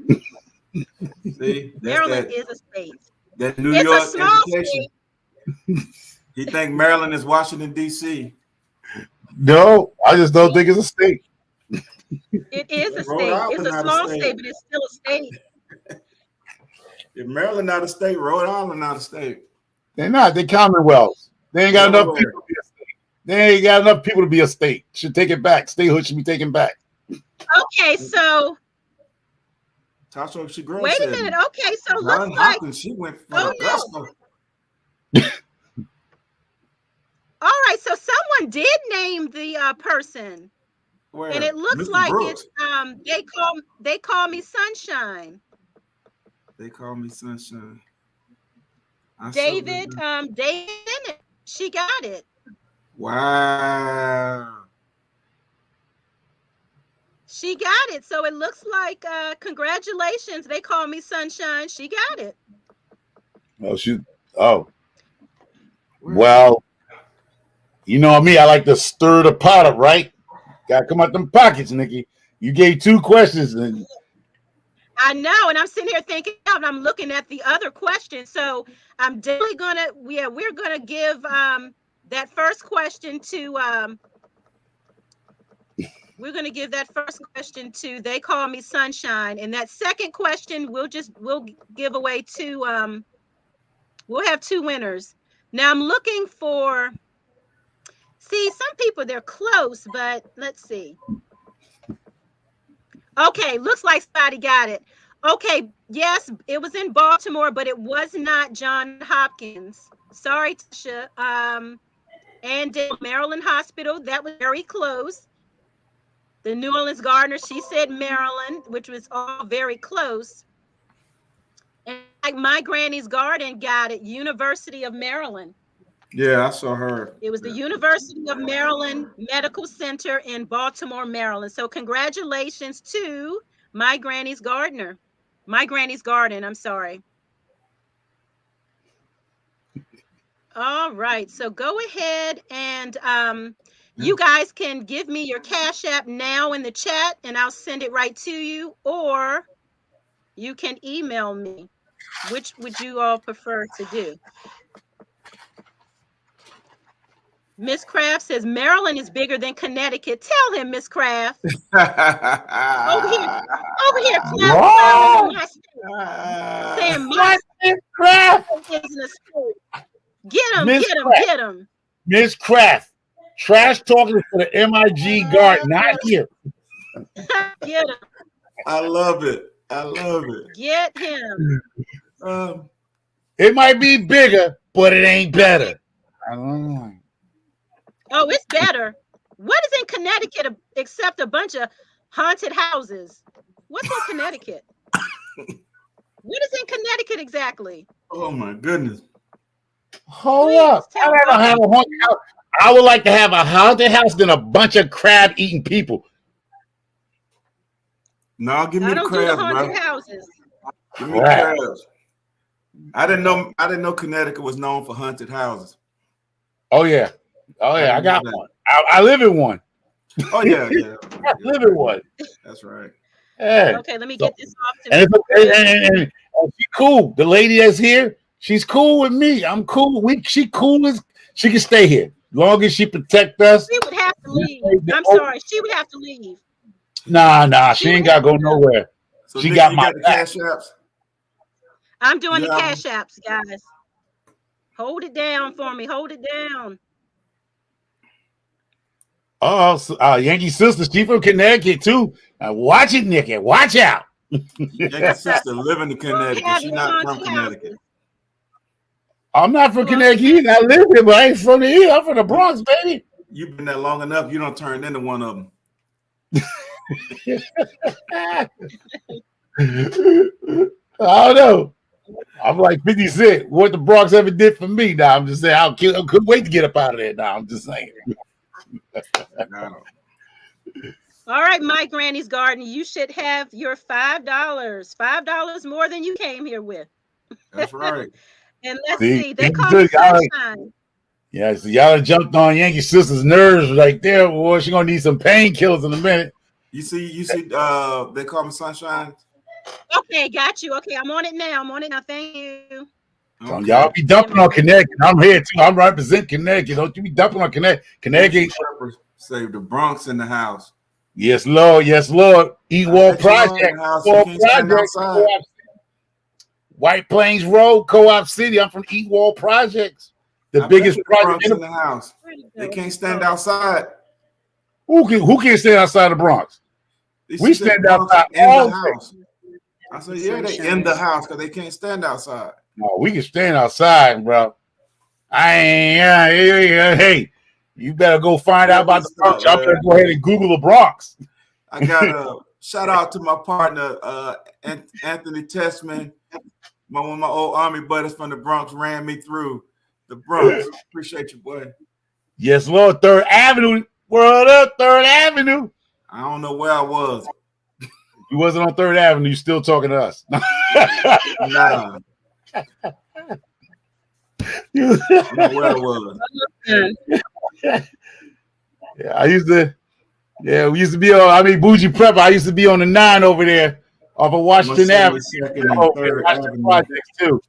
See, Maryland is a state. That New It's York a small education. state. You think Maryland is Washington, D.C.? No, I just don't think it's a state. It is a Rhode state. Island It's a not a small state. state, but it's still a state. If Maryland not a state, Rhode Island not a state. They're not. They're commonwealths. They ain't got enough people to be a state. They ain't got enough people to be a state. Should take it back. Statehood should be taken back. Okay, so Tasha Oshigirl wait a minute. Okay, so looks like she went for no. All right, so someone did name the person. Where? And it looks Mr. like Brooks. it's they call me Sunshine. They call me Sunshine. David Bennett. She got it. Wow. She got it. So it looks like congratulations. They call me Sunshine. She got it. Oh shoot. Oh. Well, you know me, I like to stir the pot up, right? Gotta come out them pockets, Nikki. You gave 2 questions and I know, and I'm sitting here thinking, and I'm looking at the other question. So I'm definitely gonna, we're gonna give that first question to we're gonna give that first question to They Call Me Sunshine, and that second question we'll give away to we'll have 2 winners. Now I'm looking for, see, some people they're close, but let's see. Okay, looks like somebody got it. Okay, yes, it was in Baltimore, but it was not John Hopkins. Sorry, Tasha. And Maryland Hospital, that was very close. The New Orleans Gardener, she said Maryland, which was all very close. And like my granny's garden got it, University of Maryland. Yeah, I saw her. It was the University of Maryland Medical Center in Baltimore, Maryland. So congratulations to my granny's gardener. My granny's garden, I'm sorry. All right, so go ahead and you guys can give me your Cash App now in the chat and I'll send it right to you, or you can email me. Which would you all prefer to do? Miss Craft says Maryland is bigger than Connecticut. Tell him, Miss Craft. Over here, Whoa! Saying my Miss Craft is in a state. Get him, Miss get him, Craft. get him. Miss Craft. Trash talking for the MIG guard, not here. Get him. I love it. I love it. Get him. It might be bigger, but it ain't better. I don't know. Oh, it's better. What is in Connecticut except a bunch of haunted houses? What's in Connecticut? What is in Connecticut exactly? Oh my goodness. Hold up. I don't have a haunted house. I would like to have a haunted house than a bunch of crab eating people. No, give me the crabs, bro. Houses. Give me the crabs. I didn't know Connecticut was known for haunted houses. Oh yeah. Oh yeah, I got one. I live in one. Oh yeah, yeah. I live in one. That's right. Yeah. Okay, let me get this off to and she's cool. The lady that's here, she's cool with me. I'm cool. She cool as she can stay here. Long as she protect us. She would have to leave. I'm sorry. She would have to leave. Nah. She ain't got to go nowhere. So she Nick, got my the Cash Apps. I'm doing the Cash Apps, guys. Hold it down for me. Hold it down. Oh, Yankee sister, she from Connecticut too. Now watch it, Nikki. Watch out. Yankee sister living in Connecticut. She's not from Connecticut. I'm not from Connecticut either. I live here, but I ain't from here. I'm from the Bronx, baby. You've been there long enough. You don't turn into one of them. I don't know. I'm like 50 Cent. What the Bronx ever did for me? Now I'm just saying I couldn't wait to get up out of there. Now I'm just saying. All right, my granny's garden. You should have your $5. $5 more than you came here with. That's right. And let's see. They call me Sunshine. Yeah, so y'all jumped on Yankee sister's nerves right there. Boy, she's gonna need some painkillers in a minute. You see, They Call Me Sunshine. Okay, got you. Okay, I'm on it now. Thank you. Okay. Y'all be dumping on Connecticut. I'm here too. I'm representing Connecticut. Don't you be dumping on Connecticut. Connecticut. Say the Bronx in the house. Yes, Lord. Yes, Lord. Eat-Wall Project. White Plains Road, Co-op City. I'm from Eat-Wall Projects. The biggest project in the house. They can't stand outside. Who can't stand outside the Bronx? We stand outside all the house. I said, yeah, they in the house because they can't stand outside. No, we can stand outside, bro. Hey, you better go find out about the Bronx. Y'all better go ahead and Google the Bronx. I got a shout out to my partner, Anthony Testman. One of my old Army buddies from the Bronx ran me through the Bronx. Appreciate you, boy. Yes, Lord. 3rd Avenue. World up, 3rd Avenue. I don't know where I was. You wasn't on 3rd Avenue. You still talking to us. Nah. I don't know where it was. Yeah, I used to. Yeah, we used to be on. I mean, Bougie Prepper. I used to be on the 9 over there off of Washington Avenue. 172nd and 3rd Avenue. Projects too.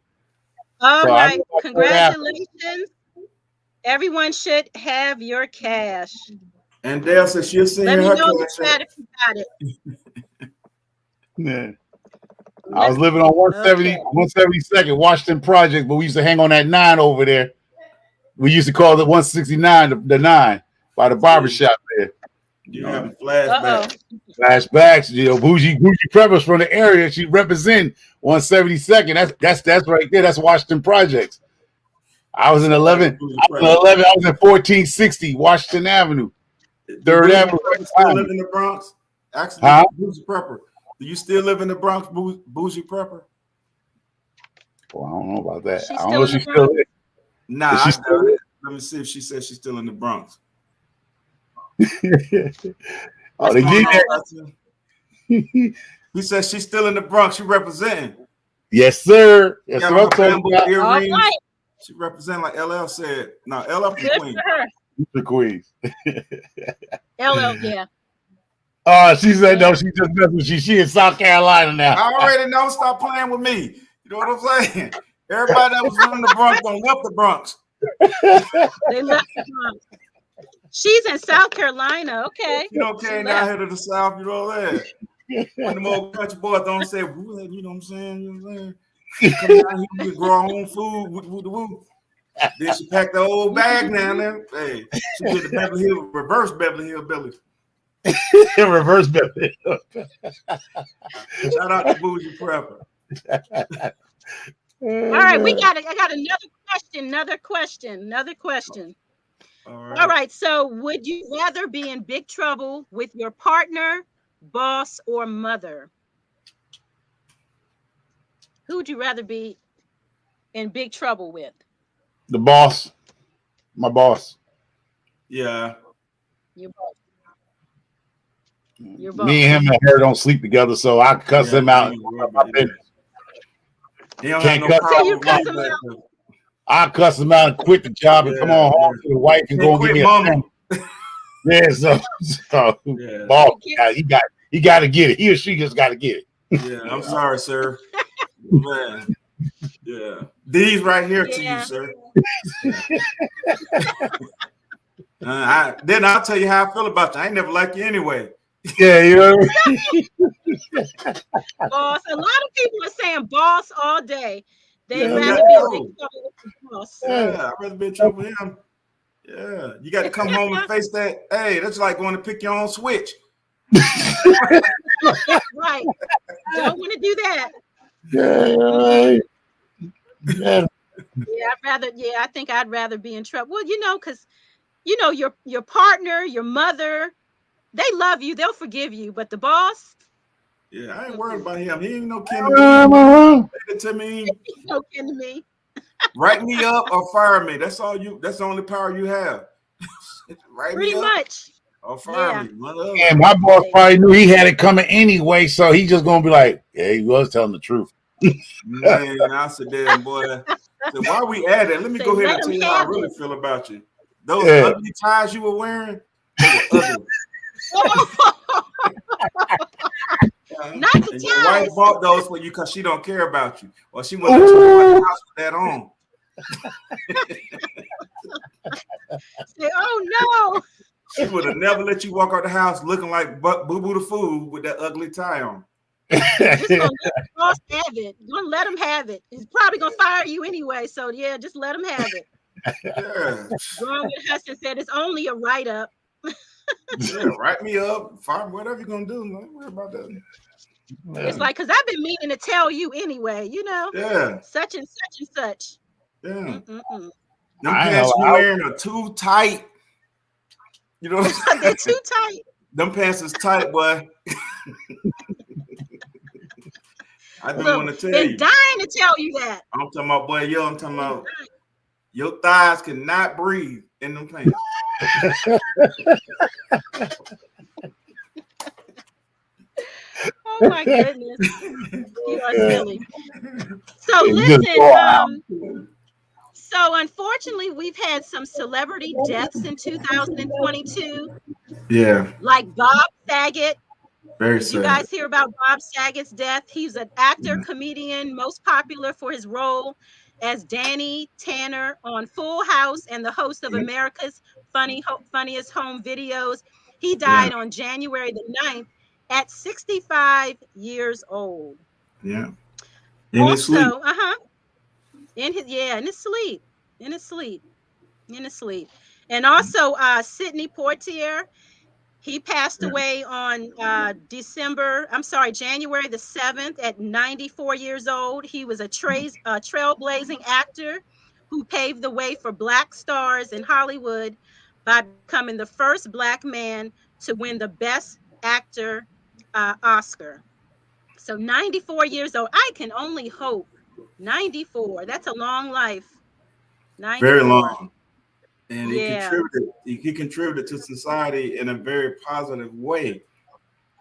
All So right. Congratulations. Everyone should have your cash. And Dale said she'll send Let me her know in the cash. chat if you got it. Yeah. I was living on 172nd Washington Project, but we used to hang on that 9 over there. We used to call it 169, the 9 by the barbershop there. You having flashbacks. Flashbacks, you know, Bougie Preppers from the area. She represent 172nd. That's right there. That's Washington Projects. I was in 11. I was in 1460 Washington Avenue. 3rd Avenue. Still live in the Bronx? Actually, Bougie Prepper. Do you still live in the Bronx, Bougie Prepper? Well, I don't know about that. She's I don't know if she's still there. Nah, she's still there. Let me see if she says she's still in the Bronx. Oh, they get that. He says she's still in the Bronx. She representing. Yes, sir. Yes, sir. Right. She representing like LL said. No, LL from Queens. The Queens. LL, yeah. She said no. She just messed with you. She in South Carolina now. I already know. Stop playing with me. You know what I'm saying? Everybody that was from the Bronx don't left the Bronx. They left the Bronx. She's in South Carolina. Okay. You know, came down here to the South. You know that. When the old country boys don't say, you know what I'm saying? You know what I'm saying? Come down here, we grow our own food. Woo. Then she packed the old bag down there. Hey, she did the Beverly Hill, reverse Beverly Hill Billy. Reverse Beverly Hill. Shout out to Bougie Prepper. All right, I got another question. All right, so would you rather be in big trouble with your partner, boss, or mother? Who would you rather be in big trouble with? The boss. My boss. Yeah. Your boss. Your boss. Me and him and her don't sleep together, so I cuss him out. I cuss him out and quit the job and come on home to the wife and go and get me a family. Yeah, so boss, he got to get it. He or she just got to get it. Yeah, I'm sorry, sir. Man. Yeah, these right here to you, sir. Then I'll tell you how I feel about you. I ain't never liked you anyway. Yeah, you know. Boss. A lot of people are saying boss all day. They'd rather be in big trouble with the boss. Yeah, I'd rather be in trouble with him. Yeah, you got to come home and face that. Hey, that's like going to pick your own switch. Right. Don't want to do that. Yeah. I think I'd rather be in trouble. Well, because your partner, your mother, they love you, they'll forgive you, but the boss. Yeah, I ain't worried about him. He ain't no kin to me. He's no kin to me. Write me up or fire me. That's all you. That's the only power you have. Pretty much. Or fire me. And my boss probably knew he had it coming anyway, so he just gonna be like, "Yeah, he was telling the truth." Man, I said, "Damn boy." So why we at it? Let me go ahead and tell you how I really feel about you. Those ugly ties you were wearing, they were ugly. Not the ties. Your wife bought those for you because she don't care about you, or she wouldn't let you go in the house with that on. Say, oh no! She would have never let you walk out the house looking like Boo Boo the Fool with that ugly tie on. Just gonna let the boss have it. Gonna let him have it. He's probably gonna fire you anyway, so yeah, just let him have it. Yeah. Ron Hudson said it's only a write-up. Yeah, write me up, fire, whatever you're gonna do. Don't worry about that. It's like, because I've been meaning to tell you anyway, Yeah. such and such and such. Yeah. Them pants you wearing are too tight. You know what I'm saying? They're too tight. Them pants is tight, boy. I've been wanting to tell you. Been dying to tell you that. I'm talking about, boy, I'm talking about your thighs cannot breathe in them pants. Oh my goodness. You are silly. So listen, unfortunately, we've had some celebrity deaths in 2022, Yeah, like Bob Saget. very Did you sad. guys hear about Bob Saget's death? He's an actor, Yeah. comedian, most popular for his role as Danny Tanner on Full House and the host of America's Funniest Home Videos. He Yeah. died on January the 9th at 65 years old. Yeah. In his sleep. Also, in his sleep, in his sleep, in his sleep. And also Sidney Poitier, he passed Yeah. away on January the 7th at 94 years old. He was a trailblazing actor who paved the way for Black stars in Hollywood by becoming the first Black man to win the Best Actor Oscar. So 94 years old. I can only hope. 94. That's a long life. Very 94. long. And Yeah. he contributed to society in a very positive way.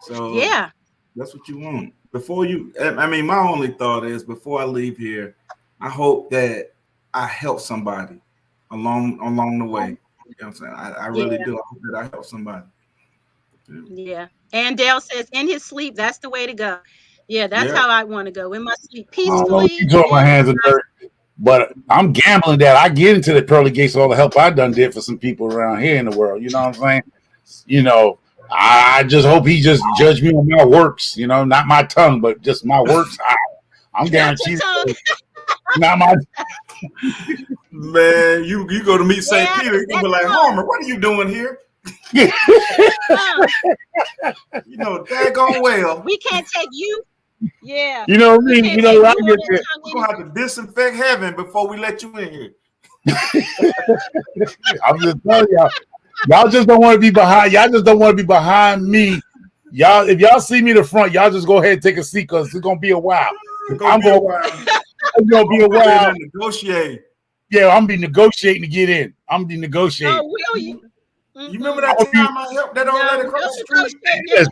So Yeah. that's what you want. My only thought is before I leave here, I hope that I help somebody along the way. You know what I'm saying? I really do. I hope that I help somebody. Yeah. And Dale says in his sleep, that's the way to go. Yeah, that's Yeah. how I want to go. In my sleep, I don't know what you peacefully. talking my hands of dirt, but I'm gambling that I get into the pearly gates. All the help I done did for some people around here in the world. You know what I'm saying? You know, I just hope he just judge me on my works. You know, not my tongue, but just my works. I'm guaranteed. Not my. Man, you go to meet St. Yeah, Peter, you gonna be like, Homer, what are you doing here? You know, daggone well. We can't take you. Yeah. You know what I mean? You know, right We're gonna have to disinfect heaven before we let you in here. I'm just telling y'all just don't want to be behind. Y'all just don't want to be behind me. Y'all, if y'all see me in the front, y'all just go ahead and take a seat because it's gonna be a while. It's gonna be a while. Negotiate. Yeah, I'm be negotiating to get in. I'm be negotiating. Oh, will you? You remember that time I helped that old lady across the street? Yes,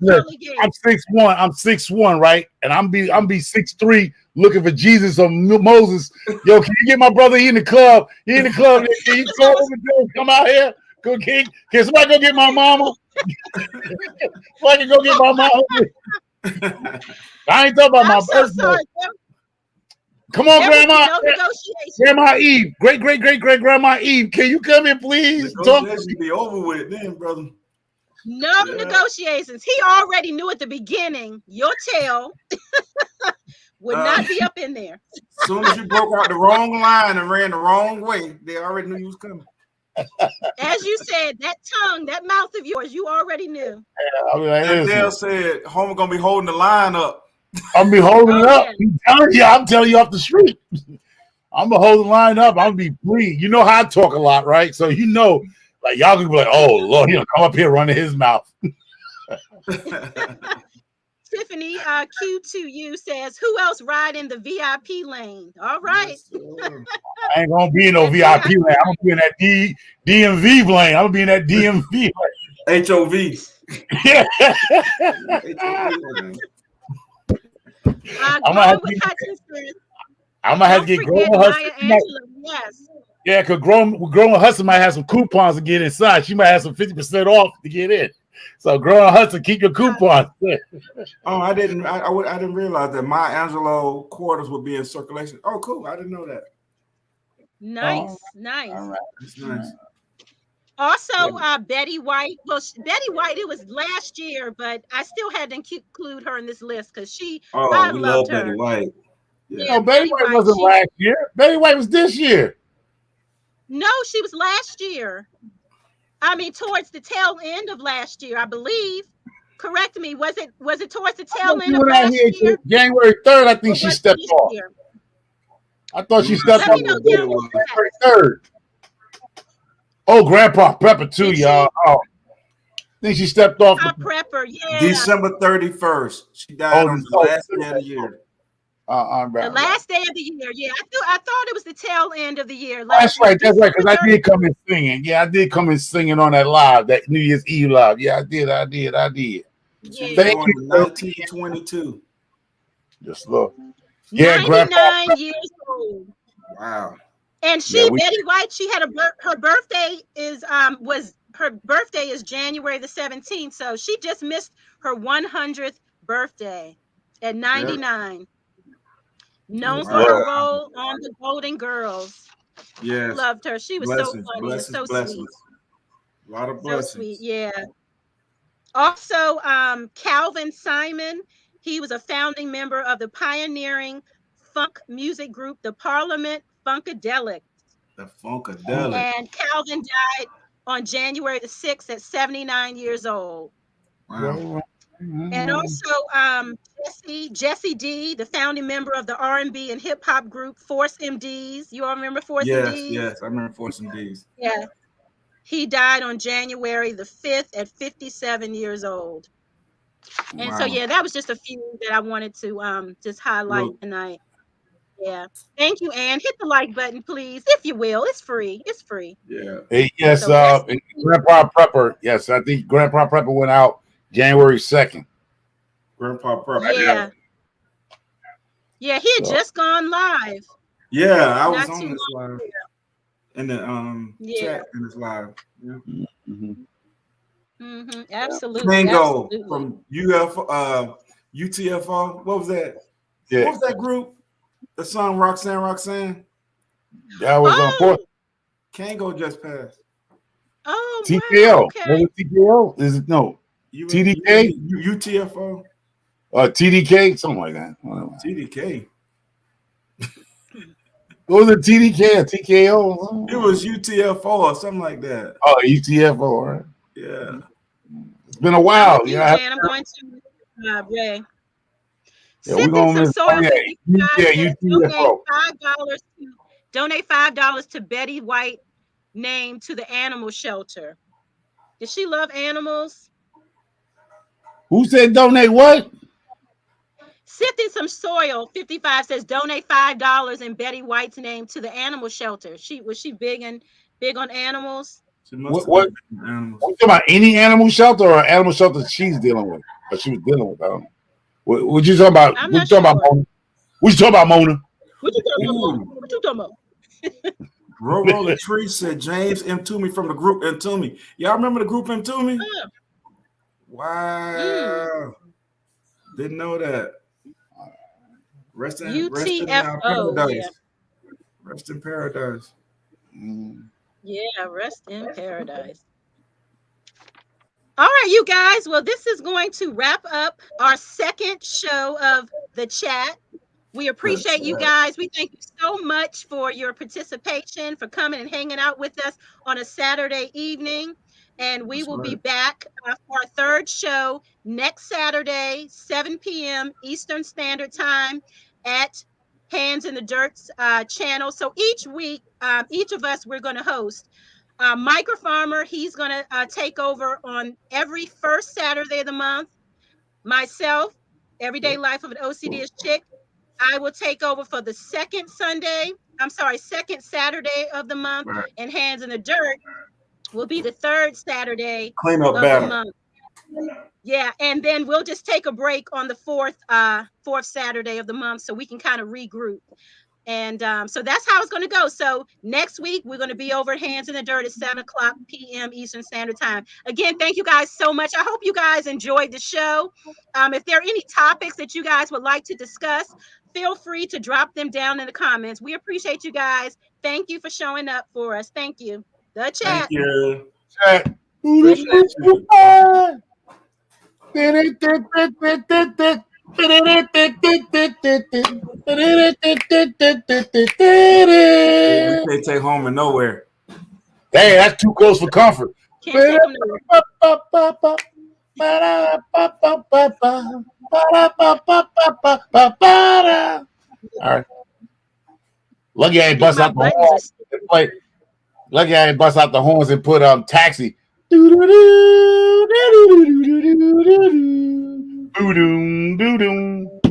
I'm 6'1". I'm 6'1", right? And I'm be 6'3", looking for Jesus or Moses. Yo, can you get my brother? He in the club. He in the club. Can you call him and come out here? Can somebody go get my mama? Somebody go get my mama. I ain't talking about my birthday. Come on, Grandma. Grandma Eve. Great Grandma Eve. Can you come in, please? Negotiations be over with then, brother. No negotiations. He already knew at the beginning your tail would not be up in there. As soon as you broke out the wrong line and ran the wrong way, they already knew you was coming. As you said, that tongue, that mouth of yours, you already knew. And Dale said, Homer gonna be holding the line up. I'm be holding it up. I'm telling you off the street. I'm gonna hold the line up. I'm gonna be free. You know how I talk a lot, right? So you know, like y'all can be like, "Oh Lord, he'll come up here running his mouth." Tiffany Q2U says, "Who else ride in the VIP lane?" All right. Yes, I ain't gonna be in no VIP lane. I'm gonna be in that DMV lane. I'm gonna be in that DMV lane. HOV. Yeah. I'm gonna have to get Growing Hustle. Yes. Yeah, because Growing Hustle might have some coupons to get inside. She might have some 50% off to get in. So Growing Hustle, keep your coupons. Oh, I didn't realize that Maya Angelou quarters would be in circulation. Oh, cool. I didn't know that. Nice. Nice. All right. That's nice. Also, Betty White. Well, Betty White, it was last year, but I still had to include her in this list because I loved her. Betty White. Yeah, Betty White wasn't last year. Betty White was this year. No, she was last year. I mean, towards the tail end of last year, I believe. Correct me. Was it towards the tail end of last year? January 3rd, I think she stepped off. I thought she stepped off January 3rd. Oh, Grandpa Prepper too, y'all. Oh, I think she stepped off. Prepper, yeah. December 31st. She died on the last day of the year. The last day of the year, yeah. I thought it was the tail end of the year. That's right, because I did come in singing. Yeah, I did come in singing on that live, that New Year's Eve live. Yeah, I did. Yeah. Thank you. 1922. Just look. Yeah, 99 years old. Wow. And Betty White, she had her birthday is January the 17th. So she just missed her 100th birthday at 99. Known for her role on The Golden Girls. Yes. Loved her. She was blessings, so funny blessings, and so blessings. sweet. A lot of So blessings. sweet, yeah. Also, Calvin Simon, he was a founding member of the pioneering funk music group, the Parliament Funkadelic. The Funkadelic. And Calvin died on January the 6th at 79 years old. Wow. And also Jesse D, the founding member of the R&B and hip hop group Force MDs. You all remember Force MDs? Yes, I remember Force MDs. Yeah. He died on January the 5th at 57 years old. And Wow. so, yeah, that was just a few that I wanted to just highlight tonight. Yeah. Thank you, Ann. Hit the like button, please, if you will. It's free. It's free. Yeah. Hey, yes, so Grandpa Prepper. Yes, I think Grandpa Prepper went out January 2nd. Grandpa Prepper. Yeah. Yeah, he had just gone live. Yeah, I was on this live. In the chat in this live. Yeah. Absolutely. Tango from UTFO. What was that? Yeah. What was that group? The song Roxanne. That was on point. Kango just passed. Oh, TKO. wow, okay. Was it TKO? Is it no? TDK? UTFO? TDK? Something like that. TDK. What was it, TDK or TKO? It was UTFO or something like that. Oh, UTFO, right? Yeah. It's been a while. Yeah, I'm going to Ray. Yeah, we're gonna miss. UTFO. Donate $5 to Betty White name to the animal shelter. Does she love animals? Who said donate what? Sifting some soil. 55 says donate $5 in Betty White's name to the animal shelter. Was she big on animals? What animals? You talking about any animal shelter or animal shelter she's dealing with? Or she was dealing with? I don't know. What you talking about? I'm what you talking about, Mona? What you talking about, Mona? What you talking about? Roro the Tree said James M. Toomey from the group M. Toomey. Y'all remember the group M. Toomey? Wow. Didn't know that. Rest in paradise. Yeah. Rest in paradise. Yeah, rest in paradise. All right, you guys. Well, this is going to wrap up our second show of the chat. We appreciate you guys. We thank you so much for your participation, for coming and hanging out with us on a Saturday evening. And we will be back for our third show next Saturday, 7 p.m. Eastern Standard Time at Hands in the Dirt's channel. So each week, each of us, we're going to host. Microfarmer, he's going to take over on every first Saturday of the month. Myself, Everyday Life of an OCDish Chick, I will take over for the second Saturday of the month, and Hands in the Dirt will be the third Saturday cleanup of battle. the month. Yeah, and then we'll just take a break on the fourth Saturday of the month so we can kind of regroup. And so that's how it's going to go. So next week, we're going to be over at Hands in the Dirt at 7 o'clock p.m. Eastern Standard Time. Again, thank you guys so much. I hope you guys enjoyed the show. If there are any topics that you guys would like to discuss, feel free to drop them down in the comments. We appreciate you guys. Thank you for showing up for us. Thank you. The chat. Thank you. Chat. We can't take home and nowhere. Hey, that's too close for comfort. Can't take them nowhere. All right. Lucky I ain't bust out the horns. Lucky I ain't bust out the horns and put taxi. Doo-doo-doo, doo-doo-doo, doo-doo-doo, doo-doo-doo.